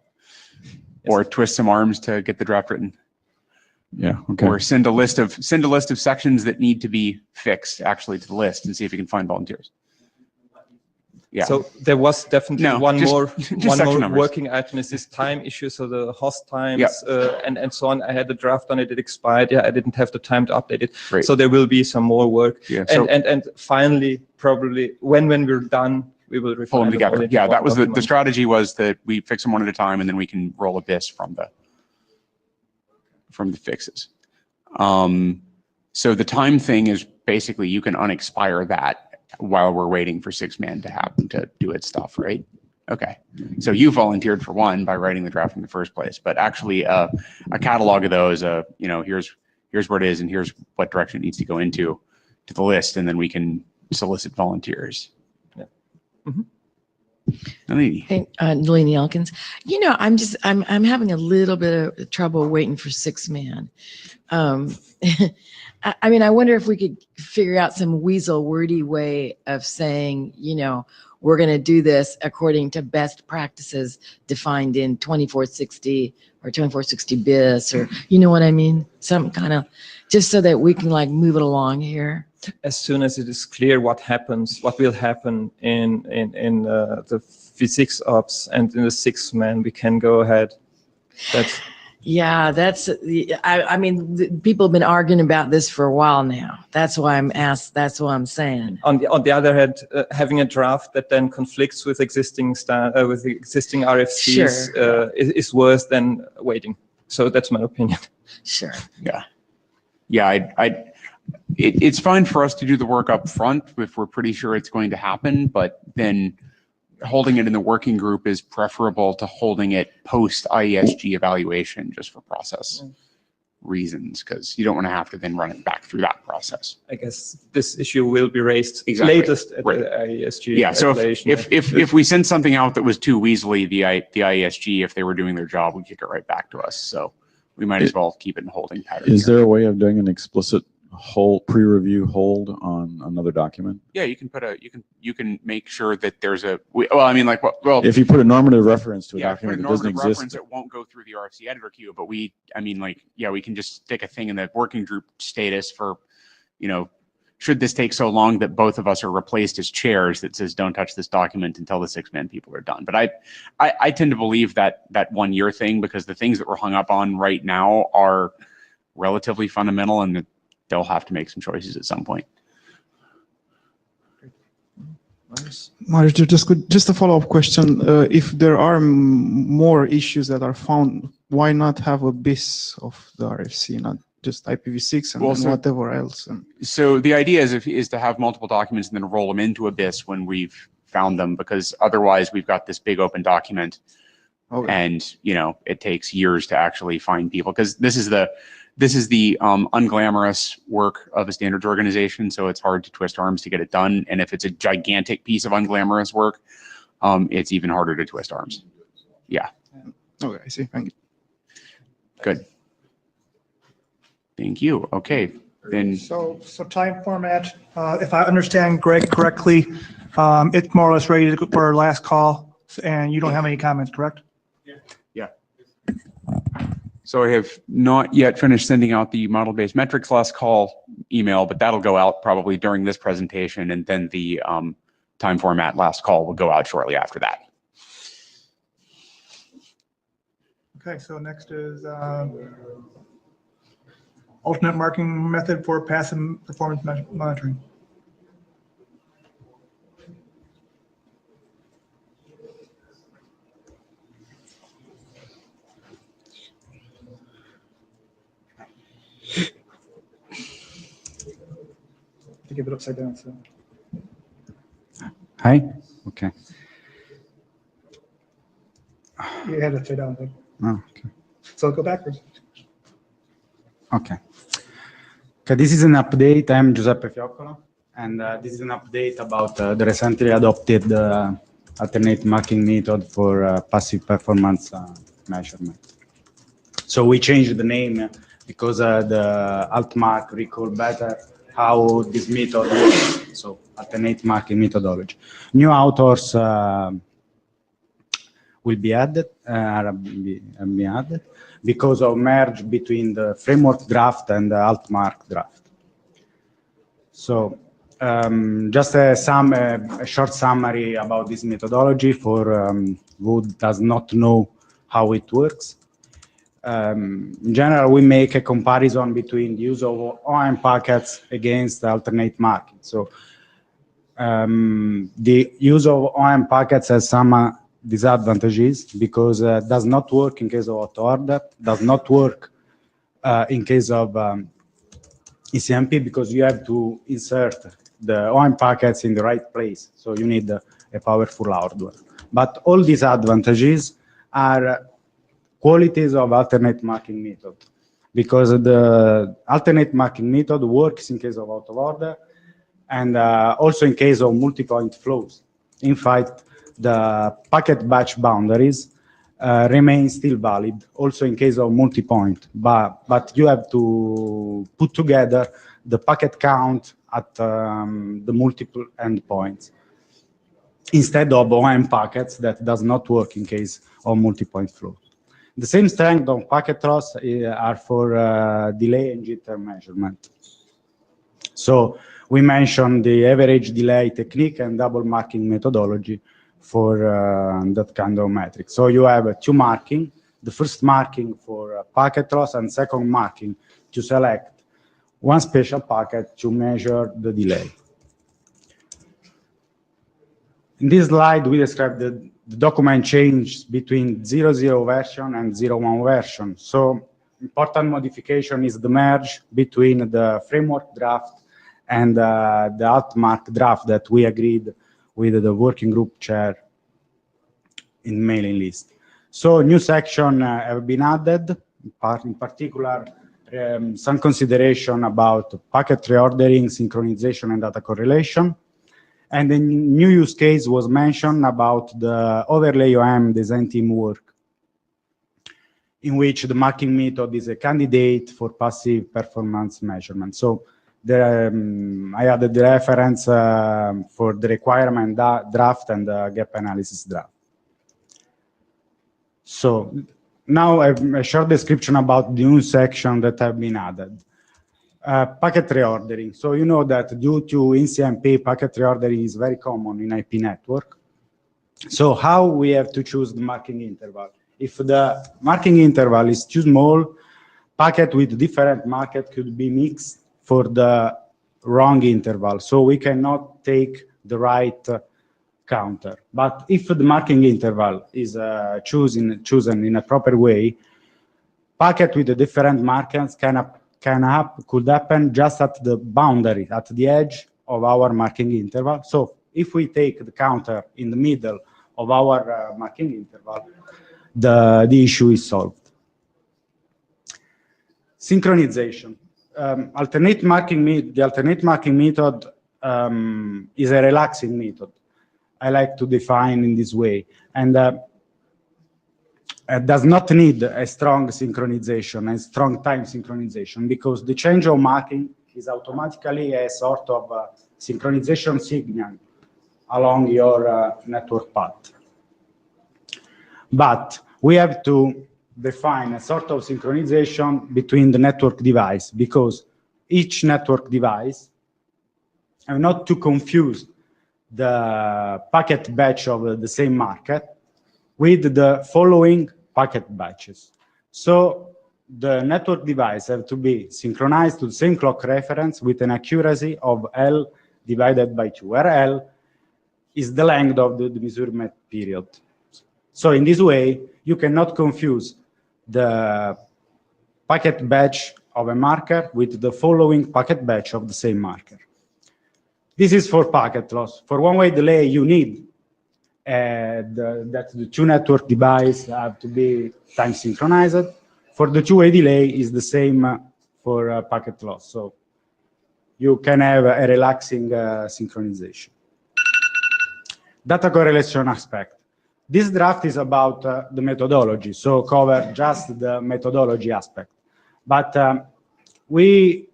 Or twist some arms to get the draft written. Yeah. Okay. Or send a list of sections that need to be fixed actually to the list, and see if you can find volunteers. Yeah. So there was definitely one more numbers. working item is this time issue. So the host times and so on. I had a draft on it. It expired. Yeah, I didn't have the time to update it. Right. So there will be some more work. Yeah. And finally, probably when we're done, we will refine Pull them together. Yeah, that was document. the strategy, was that we fix them one at a time, and then we can roll a BIS from the fixes. So the time thing is basically you can unexpire that while we're waiting for 6-man to happen to do its stuff, right? Okay. So you volunteered for one by writing the draft in the first place, but actually a catalog of those, here's where it is and here's what direction it needs to go into to the list, and then we can solicit volunteers. Yeah. Nalini. Hey, Nalini Elkins. I'm having a little bit of trouble waiting for 6-man. I mean, I wonder if we could figure out some weasel wordy way of saying, we're going to do this according to best practices defined in 2460 or 2460 BIS, or you know what I mean? Some kind of, just so that we can move it along here. As soon as it is clear what will happen in the V6 ops and in the 6-man, we can go ahead. I mean, people have been arguing about this for a while now. That's why I'm asked. That's what I'm saying. On the other hand, having a draft that then conflicts with existing RFCs is worse than waiting. So that's my opinion. Sure. Yeah. It's fine for us to do the work up front if we're pretty sure it's going to happen, but then holding it in the working group is preferable to holding it post IESG evaluation, just for process reasons, because you don't want to have to then run it back through that process. I guess this issue will be raised latest at the IESG. Yeah. So if we send something out that was too weaselly, the IESG, if they were doing their job, would kick it right back to us. So we might as well keep it in holding pattern. Is there a way of doing an explicit pre-review hold on another document? Yeah, you can put you can make sure that there's if you put a normative reference to a document that doesn't exist, reference, it won't go through the RFC editor queue, but we can just stick a thing in the working group status for, should this take so long that both of us are replaced as chairs, that says don't touch this document until the 6-man people are done. But I tend to believe that 1 year thing, because the things that we're hung up on right now are relatively fundamental, and they'll have to make some choices at some point. Marius, just a follow-up question. If there are more issues that are found, why not have a BIS of the RFC, not just IPv6 and, whatever else? So the idea is to have multiple documents and then roll them into a BIS when we've found them, because otherwise we've got this big open document, and it takes years to actually find people, because this is the unglamorous work of a standards organization, so it's hard to twist arms to get it done. And if it's a gigantic piece of unglamorous work, it's even harder to twist arms. Yeah. Okay, I see. Thank you. Good. Thank you. Okay, then. So time format, if I understand Greg correctly, it's more or less ready for our last call, and you don't have any comments, correct? Yeah. So I have not yet finished sending out the model-based metrics last call email, but that'll go out probably during this presentation, and then the time format last call will go out shortly after that. Okay, so next is alternate marking method for passive performance monitoring. To give it upside down. So. Hi. Okay. You had it upside down. But... Oh, okay. So go backwards. Okay. Okay. This is an update. I'm Giuseppe Fioccola, and this is an update about the recently adopted alternate marking method for passive performance measurement. So we changed the name because the alt mark recall better how this method works, so alternate marking methodology. New authors will be added, be added because of merge between the framework draft and the alt mark draft. So just a short summary about this methodology for who does not know how it works. In general, we make a comparison between the use of OM packets against alternate marking. So the use of OM packets has some disadvantages because it does not work in case of auto order, does not work in case of ECMP because you have to insert the OM packets in the right place. So you need a powerful hardware. But all these advantages are qualities of alternate marking method, because the alternate marking method works in case of out of order and also in case of multi-point flows. In fact, the packet batch boundaries remain still valid, also in case of multi-point, but you have to put together the packet count at the multiple endpoints instead of OM packets that does not work in case of multi-point flow. The same strength of packet loss are for delay and jitter measurement. So we mentioned the average delay technique and double marking methodology for that kind of metric. So you have two marking, the first marking for packet loss and second marking to select one special packet to measure the delay. In this slide, we describe the document change between 0.0 version and 0.1 version. So important modification is the merge between the framework draft and the alt mark draft that we agreed with the working group chair in mailing list. So new section have been added, in particular some consideration about packet reordering, synchronization, and data correlation. And the new use case was mentioned about the overlay OM design team work, in which the marking method is a candidate for passive performance measurement. So there, I added the reference for the requirement draft and the gap analysis draft. So now a short description about the new section that have been added. Packet reordering. So you know that due to INCMP, packet reordering is very common in IP network. So how we have to choose the marking interval? If the marking interval is too small, packet with different market could be mixed for the wrong interval. So we cannot take the right counter. But if the marking interval is chosen in a proper way, packet with the different markers could happen just at the boundary, at the edge of our marking interval. So if we take the counter in the middle of our marking interval, the issue is solved. Synchronization. The alternate marking method is a relaxing method. I like to define in this way, and does not need a strong synchronization, a strong time synchronization, because the change of marking is automatically a sort of synchronization signal along your network path. But we have to define a sort of synchronization between the network device, because each network device, and not to confuse the packet batch of the same market with the following packet batches. So the network device have to be synchronized to the same clock reference with an accuracy of L divided by 2, where L is the length of the measurement period. So in this way, you cannot confuse the packet batch of a marker with the following packet batch of the same marker. This is for packet loss. For one-way delay, you need that the two network devices have to be time synchronized. For the two-way delay, is the same for packet loss. So you can have a relaxing synchronization. Data correlation aspect. This draft is about the methodology, so cover just the methodology aspect. But we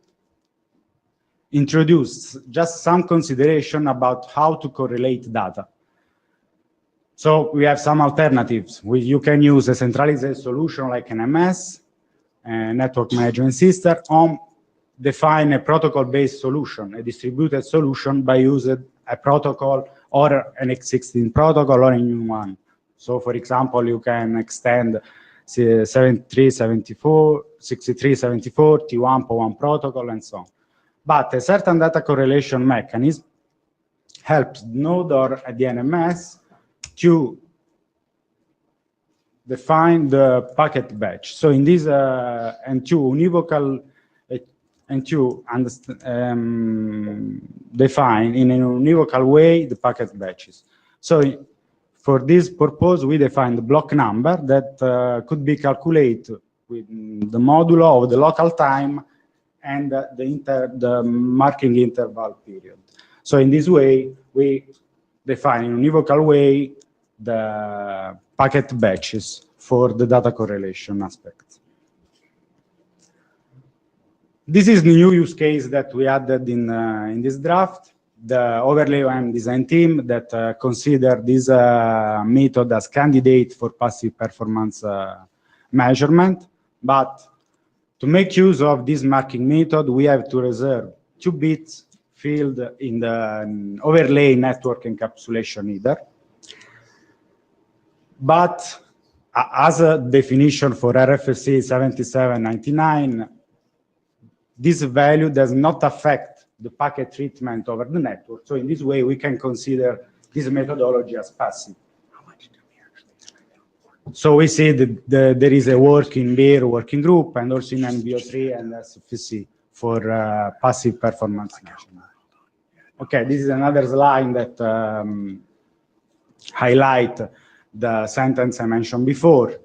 introduced just some consideration about how to correlate data. So we have some alternatives. You can use a centralized solution like an MS, a network management system, or define a protocol-based solution, a distributed solution by using a protocol or an existing protocol or a new one. So for example, you can extend 6374, T1.1 protocol, and so on. But a certain data correlation mechanism helps node or at the NMS to define the packet batch. So in this and to univocal and to define in an univocal way the packet batches. So for this purpose, we define the block number that could be calculated with the modulo of the local time and the marking interval period. So in this way, we define in a univocal way the packet batches for the data correlation aspect. This is the new use case that we added in this draft. The overlay OM design team that consider this method as candidate for passive performance measurement. But to make use of this marking method, we have to reserve 2 bits field in the overlay network encapsulation header. But as a definition for RFC 7799, this value does not affect the packet treatment over the network. So in this way, we can consider this methodology as passive. So we see that there is a working beer working group and also in NBO3 and SFC for passive performance measurement. Okay, this is another slide that highlight the sentence I mentioned before.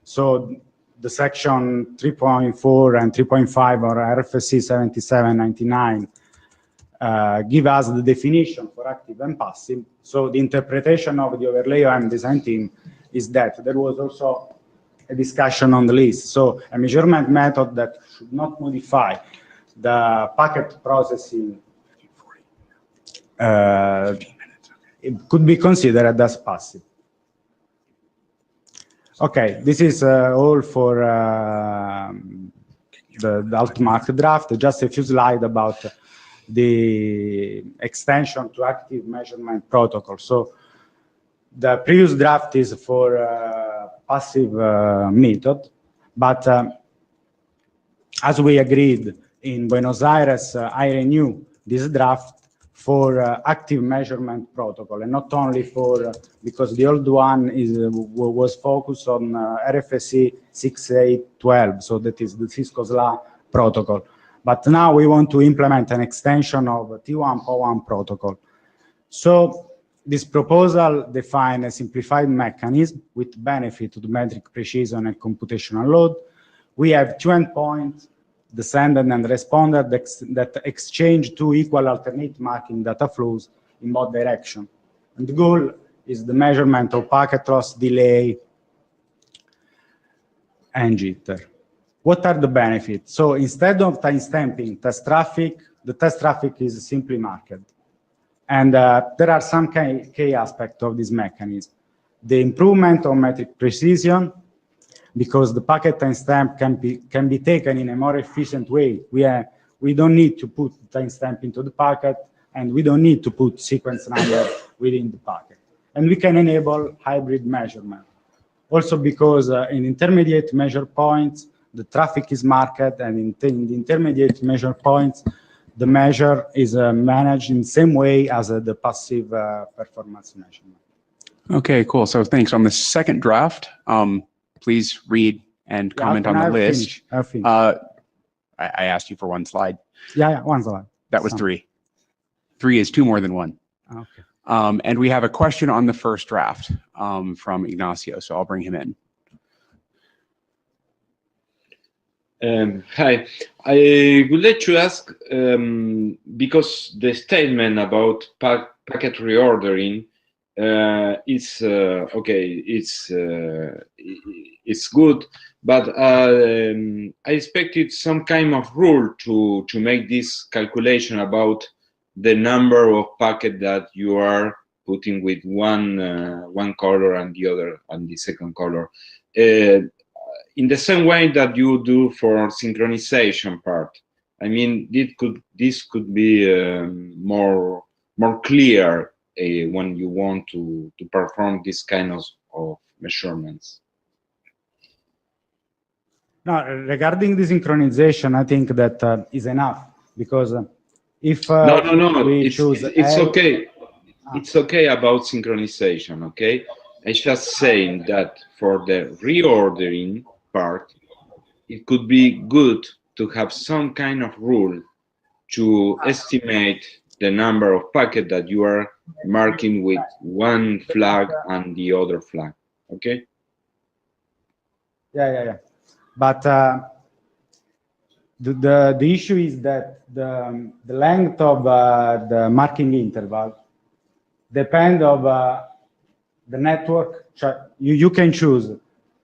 So the section 3.4 and 3.5 or RFC 7799 give us the definition for active and passive. So the interpretation of the overlay OM design team is that there was also a discussion on the list. So a measurement method that should not modify the packet processing it could be considered as passive. Okay, this is all for the alt-mark draft. Just a few slides about the extension to active measurement protocol. So the previous draft is for passive method, but as we agreed in Buenos Aires, I renew this draft for active measurement protocol, and not only for, because the old one was focused on RFC 6812, so that is the Cisco SLA protocol. But now we want to implement an extension of T1.1 protocol. So this proposal defines a simplified mechanism with benefit to the metric precision and computational load. We have two endpoints, the sender and responder, that exchange two equal alternate marking data flows in both directions. And the goal is the measurement of packet loss, delay, and jitter. What are the benefits? So instead of timestamping test traffic, the test traffic is simply marked. And there are some key aspects of this mechanism. The improvement of metric precision, because the packet timestamp can be taken in a more efficient way. We don't need to put timestamp into the packet, and we don't need to put sequence number within the packet. And we can enable hybrid measurement. Also because in intermediate measure points, the traffic is marked, and in the intermediate measure points, the measure is managed in the same way as the passive performance measurement. Okay, cool. So thanks. On the second draft, please read and comment on the list. I asked you for one slide. Yeah, one slide. That was three. Three is two more than one. Okay. And we have a question on the first draft from Ignacio, so I'll bring him in. Hi, I would like to ask, because the statement about packet reordering is okay, it's good, but I expected some kind of rule to make this calculation about the number of packets that you are putting with one color and the other and the second color. In the same way that you do for synchronization part. I mean, this could be more clear when you want to perform this kind of measurements. No, regarding the synchronization, I think that is enough, because if no, we choose it's okay. It's okay about synchronization, okay? I'm just saying that for the reordering part, it could be good to have some kind of rule to estimate the number of packets that you are marking with one flag and the other flag, okay? Yeah. But the issue is that the length of the marking interval depends on the network. You can choose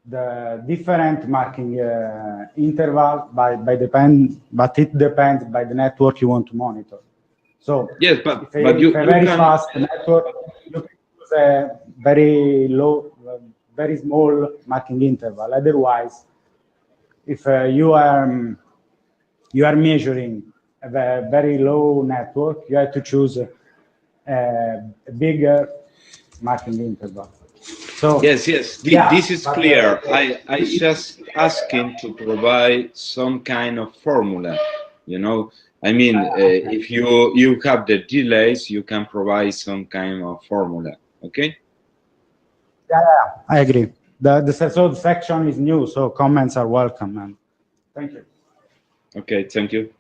the different marking interval but it depends by the network you want to monitor. So yes, but you very fast network, you can use a very low, very small marking interval. Otherwise, if you are measuring a very low network, you have to choose a bigger marking interval. So yes, this is clear. I just asking to provide some kind of formula, you know. I mean, if you have the delays, you can provide some kind of formula, okay? Yeah, I agree. The section is new, so comments are welcome. And thank you. Okay, thank you.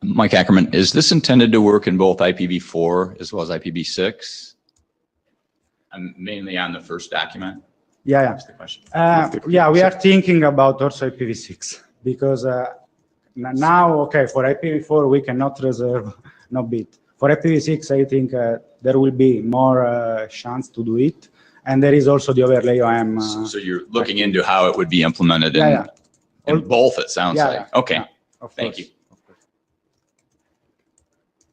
Mike Ackerman, is this intended to work in both IPv4 as well as IPv6? Mainly on the first document. Yeah. That's the question. Yeah, we are thinking about also IPv6 because now, okay, for IPv4 we cannot reserve no bit. For IPv6, I think there will be more chance to do it, and there is also the overlay OM. So you're looking into how it would be implemented in both. It sounds like. Okay. Yeah, Thank you.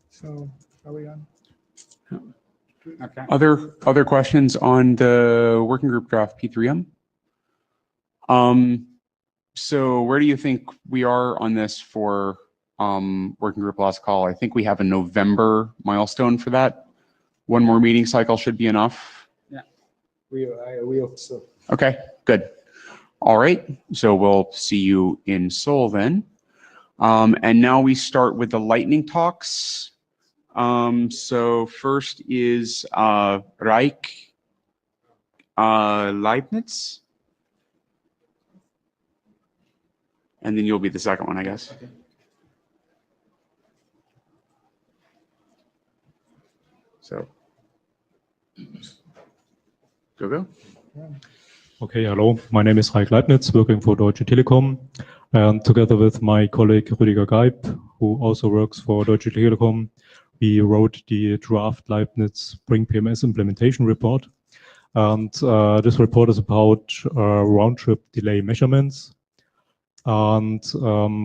So are we on? Okay. Other questions on the working group draft P3M? So where do you think we are on this for working group last call? I think we have a November milestone for that. One more meeting cycle should be enough. Yeah, we hope so. Okay, good. All right, so we'll see you in Seoul then. And now we start with the lightning talks. So first is Reich Leibniz. And then you'll be the second one, I guess. Okay. So, go. Okay, hello. My name is Reich Leibniz, working for Deutsche Telekom. And together with my colleague Rüdiger Geib, who also works for Deutsche Telekom, we wrote the draft Leibniz Spring PMS implementation report. And this report is about round-trip delay measurements. And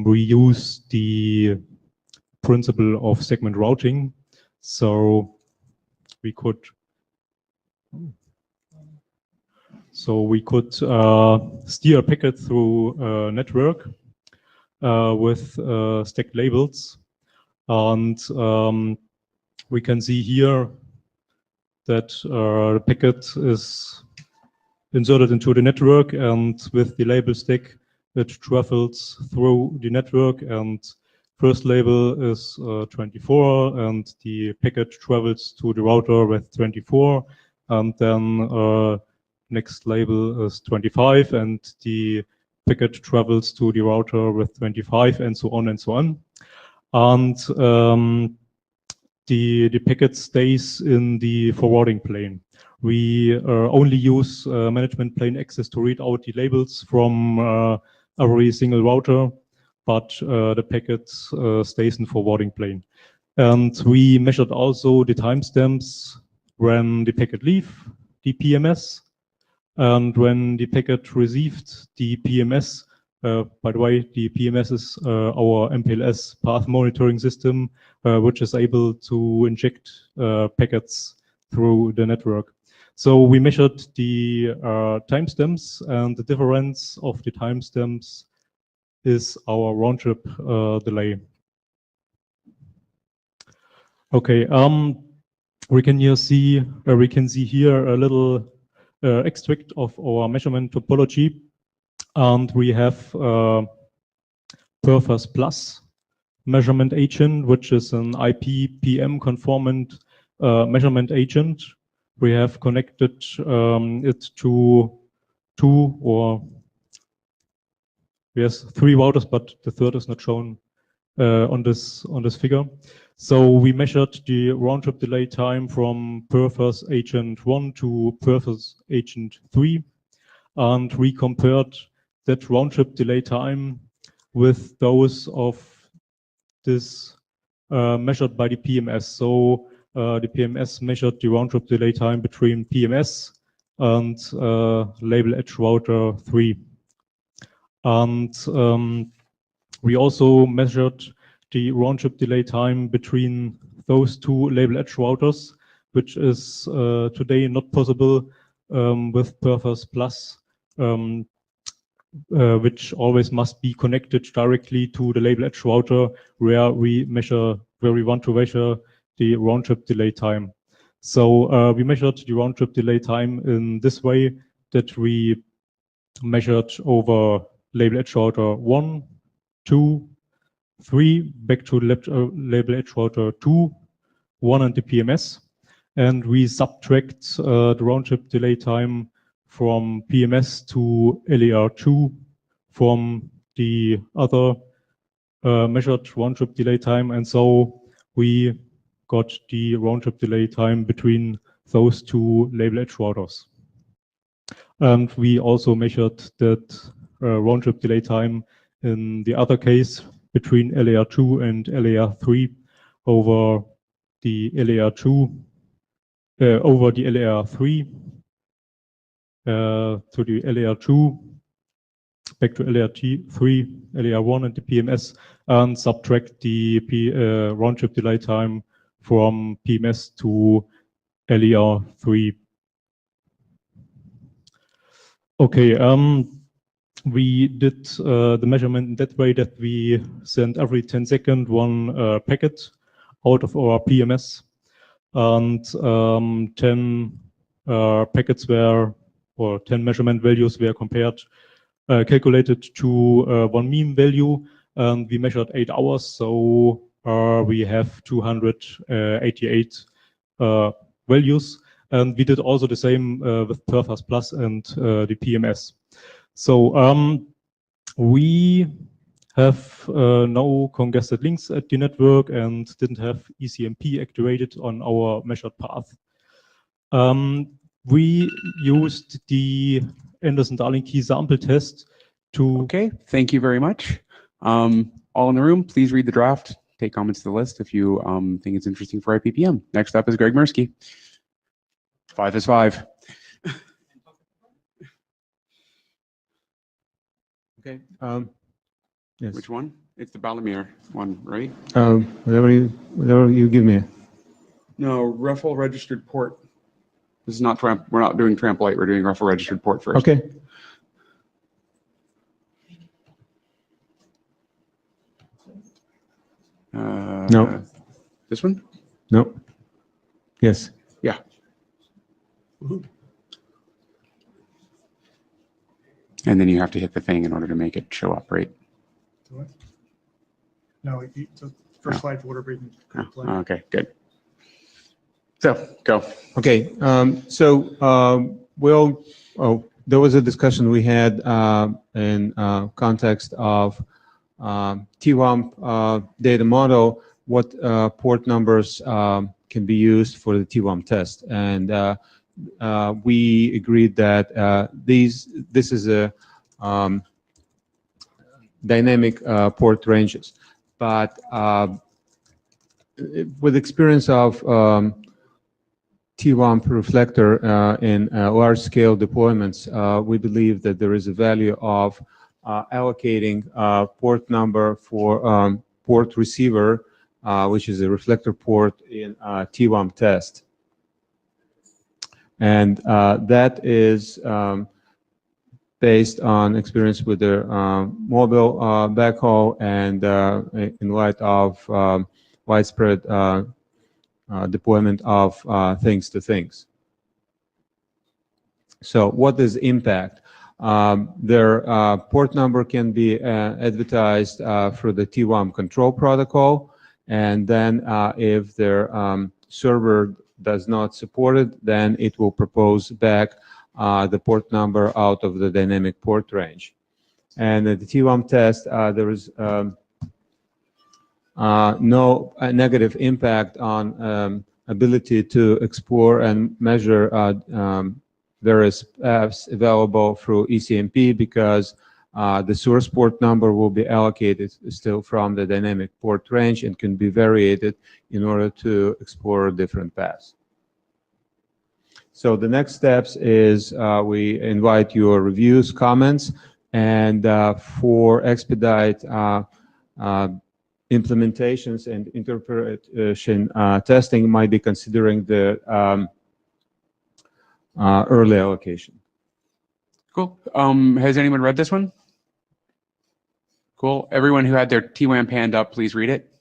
we use the principle of segment routing. So we could steer a packet through a network with stacked labels. And we can see here that the packet is inserted into the network, and with the label stack, it travels through the network, and first label is 24, and the packet travels to the router with 24, and then next label is 25, and the packet travels to the router with 25, and so on and so on. And the packet stays in the forwarding plane. We only use management plane access to read out the labels from every single router, but the packet stays in forwarding plane. And we measured also the timestamps when the packet leave the PMS and when the packet received the PMS. By the way, the PMS is our MPLS path monitoring system, which is able to inject packets through the network. So we measured the timestamps, and the difference of the timestamps is our round trip delay. Okay, we can see here a little extract of our measurement topology, and we have Perfas Plus measurement agent, which is an IPPM conformant measurement agent. We have connected it to three routers, but the third is not shown on this figure. So we measured the round trip delay time from Perfas agent 1 to Perfas agent 3, and we compared that round trip delay time with those of this measured by the PMS. So the PMS measured the round trip delay time between PMS and label edge router 3. And we also measured the round trip delay time between those two label edge routers, which is today not possible with Perfas Plus, which always must be connected directly to the label edge router where we want to measure the round trip delay time. So we measured the round trip delay time in this way, that we measured over label edge router 1, 2, 3, back to label edge router 2, 1 and the PMS. And we subtract the round trip delay time from PMS to LAR2 from the other measured round trip delay time. And so we got the round trip delay time between those two label edge routers. And we also measured that round trip delay time in the other case between LAR2 and LAR3 over the LAR2 over the LAR3 to the LAR2 back to LAR3, LAR1 and the PMS, and subtract the round trip delay time from PMS to LAR3. Okay, we did the measurement in that way that we send every 10 seconds one packet out of our PMS, and 10 packets were, or 10 measurement values were calculated to one mean value, and we measured 8 hours. So we have 288 values. And we did also the same with Perfas Plus and the PMS. So we have no congested links at the network and didn't have ECMP activated on our measured path. We used the Anderson-Darling key sample test to... Okay, thank you very much. All in the room, please read the draft. Take comments to the list if you think it's interesting for IPPM. Next up is Greg Mirsky. 5 is 5. Okay. Yes. Which one? It's the Balamir one, right? Whatever you give me. No, REFL registered port. This is not we're not doing Trampolite. We're doing REFL registered port first. Okay. No. This one? No. Yes. Yeah. And then you have to hit the thing in order to make it show up, right? No, it's the first slide for whatever reason. Okay, good. So, go. Okay. There was a discussion we had in context of TWAMP data model, what port numbers can be used for the TWAMP test. And we agreed that this is a dynamic port ranges. But with experience of TWAMP reflector in large-scale deployments, we believe that there is a value of allocating port number for port receiver, which is a reflector port in TWAMP test. And that is based on experience with the mobile backhaul and in light of widespread deployment of things to things. So what is impact? Their port number can be advertised through the TWAMP control protocol, and then if their server does not support it, then it will propose back the port number out of the dynamic port range. And at the TWAMP test, there is no negative impact on ability to explore and measure various paths available through ECMP, because the source port number will be allocated still from the dynamic port range and can be variated in order to explore different paths. So the next steps is we invite your reviews, comments, and for expedite implementations and interpretation testing, might be considering the early allocation. Cool. Has anyone read this one? Cool. Everyone who had their TWAMP hand up, please read it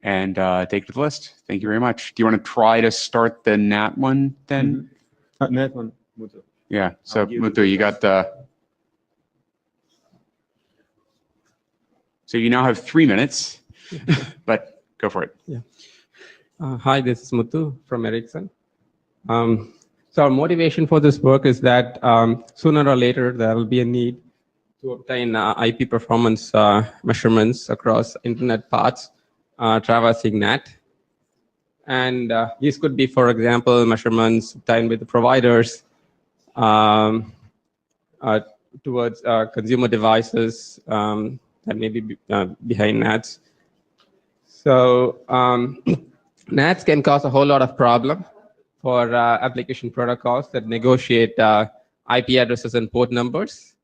and take it to the list. Thank you very much. Do you want to try to start the NAT one then? NAT one. Yeah. So Muthu, you got the. So you now have 3 minutes, but go for it. Yeah. Hi, this is Muthu from Ericsson. So our motivation for this work is that sooner or later there will be a need to obtain IP performance measurements across internet paths traversing NAT. And these could be, for example, measurements obtained with the providers towards consumer devices that may be behind NATs. So NATs can cause a whole lot of problem for application protocols that negotiate IP addresses and port numbers.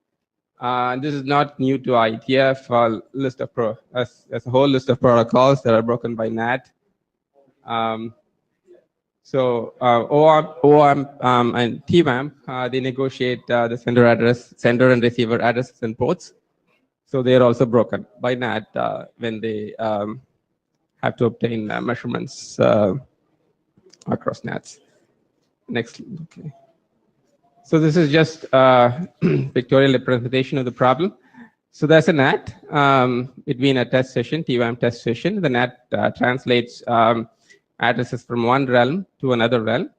This is not new to IETF. List of as a whole list of protocols that are broken by NAT. So OAMP and TWAMP, they negotiate the sender and receiver addresses and ports. So they are also broken by NAT when they have to obtain measurements across NATs. Next, okay. So this is just a pictorial representation of the problem. So there's a NAT between a test session, TWAM test session. The NAT translates addresses from one realm to another realm,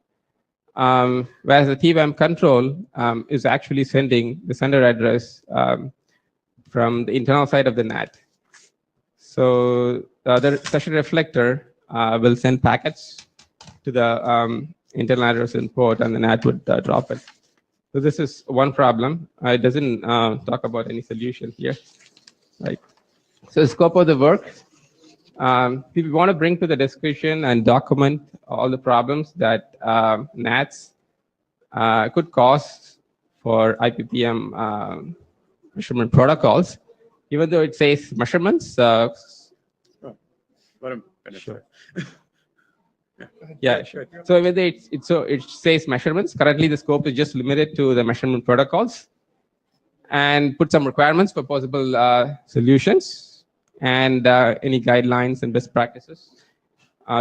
whereas the TWAM control is actually sending the sender address from the internal side of the NAT. So the other session reflector will send packets to the internal address in port, and the NAT would drop it. So this is one problem. It doesn't talk about any solution here, right? So the scope of the work, we want to bring to the discussion and document all the problems that NATs could cause for IPPM measurement protocols, even though it says measurements. Let him finish. Sure. Yeah, sure. So whether it says measurements. Currently, the scope is just limited to the measurement protocols, and put some requirements for possible solutions and any guidelines and best practices.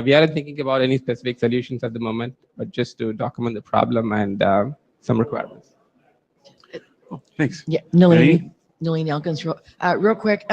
We aren't thinking about any specific solutions at the moment, but just to document the problem and some requirements. Thanks. Yeah, Nalini Elkins, real quick.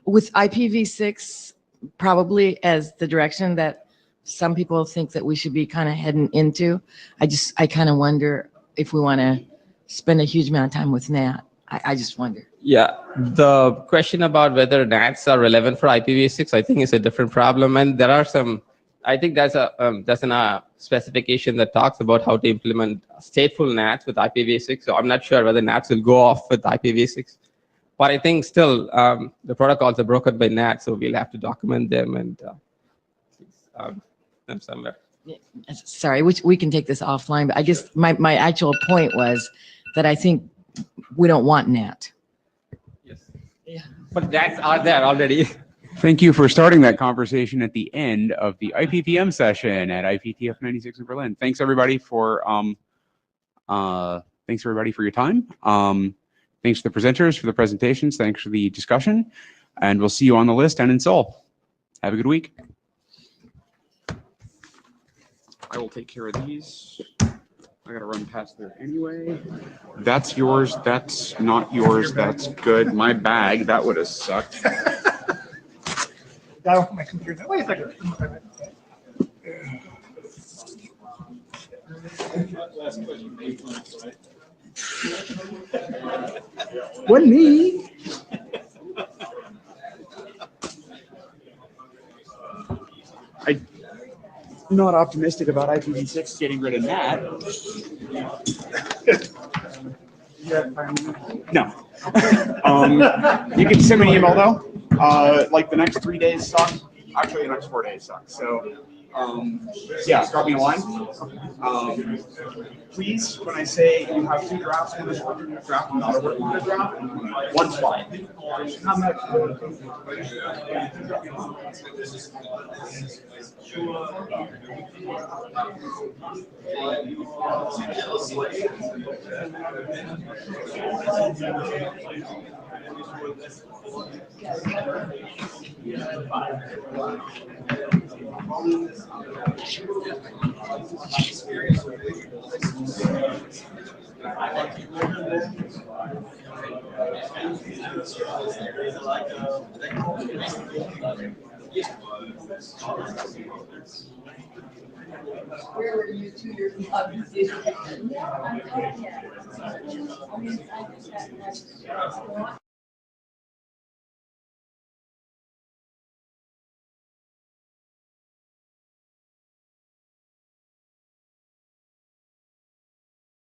With IPv6 probably as the direction that some people think that we should be kind of heading into, I kind of wonder if we want to spend a huge amount of time with NAT. I just wonder. Yeah, the question about whether NATs are relevant for IPv6, I think is a different problem, and there are some. I think there's a specification that talks about how to implement stateful NATs with IPv6. So I'm not sure whether NATs will go off with IPv6, but I think still the protocols are broken by NAT, so we'll have to document them and them somewhere. Sorry, we can take this offline, but I guess my actual point was that I think we don't want NAT. Yes. Yeah. But NATs are there already. Thank you for starting that conversation at the end of the IPPM session at IPTF 96 in Berlin. Thanks everybody for your time. Thanks to the presenters for the presentations. Thanks for the discussion, and we'll see you on the list and in Seoul. Have a good week. I will take care of these. I gotta run past there anyway. That's yours. That's not yours. That's good. My bag. That would have sucked. My computer. Wait a second. Wasn't me. I'm not optimistic about IPv6 getting rid of NAT. No. You can send me an email though. Like the next 3 days suck. Actually, the next 4 days suck. So, yeah, drop me a line. Please, when I say you have 2 drafts, one is working on a draft, not a working on a draft, one's fine. Where were you 2 years ago?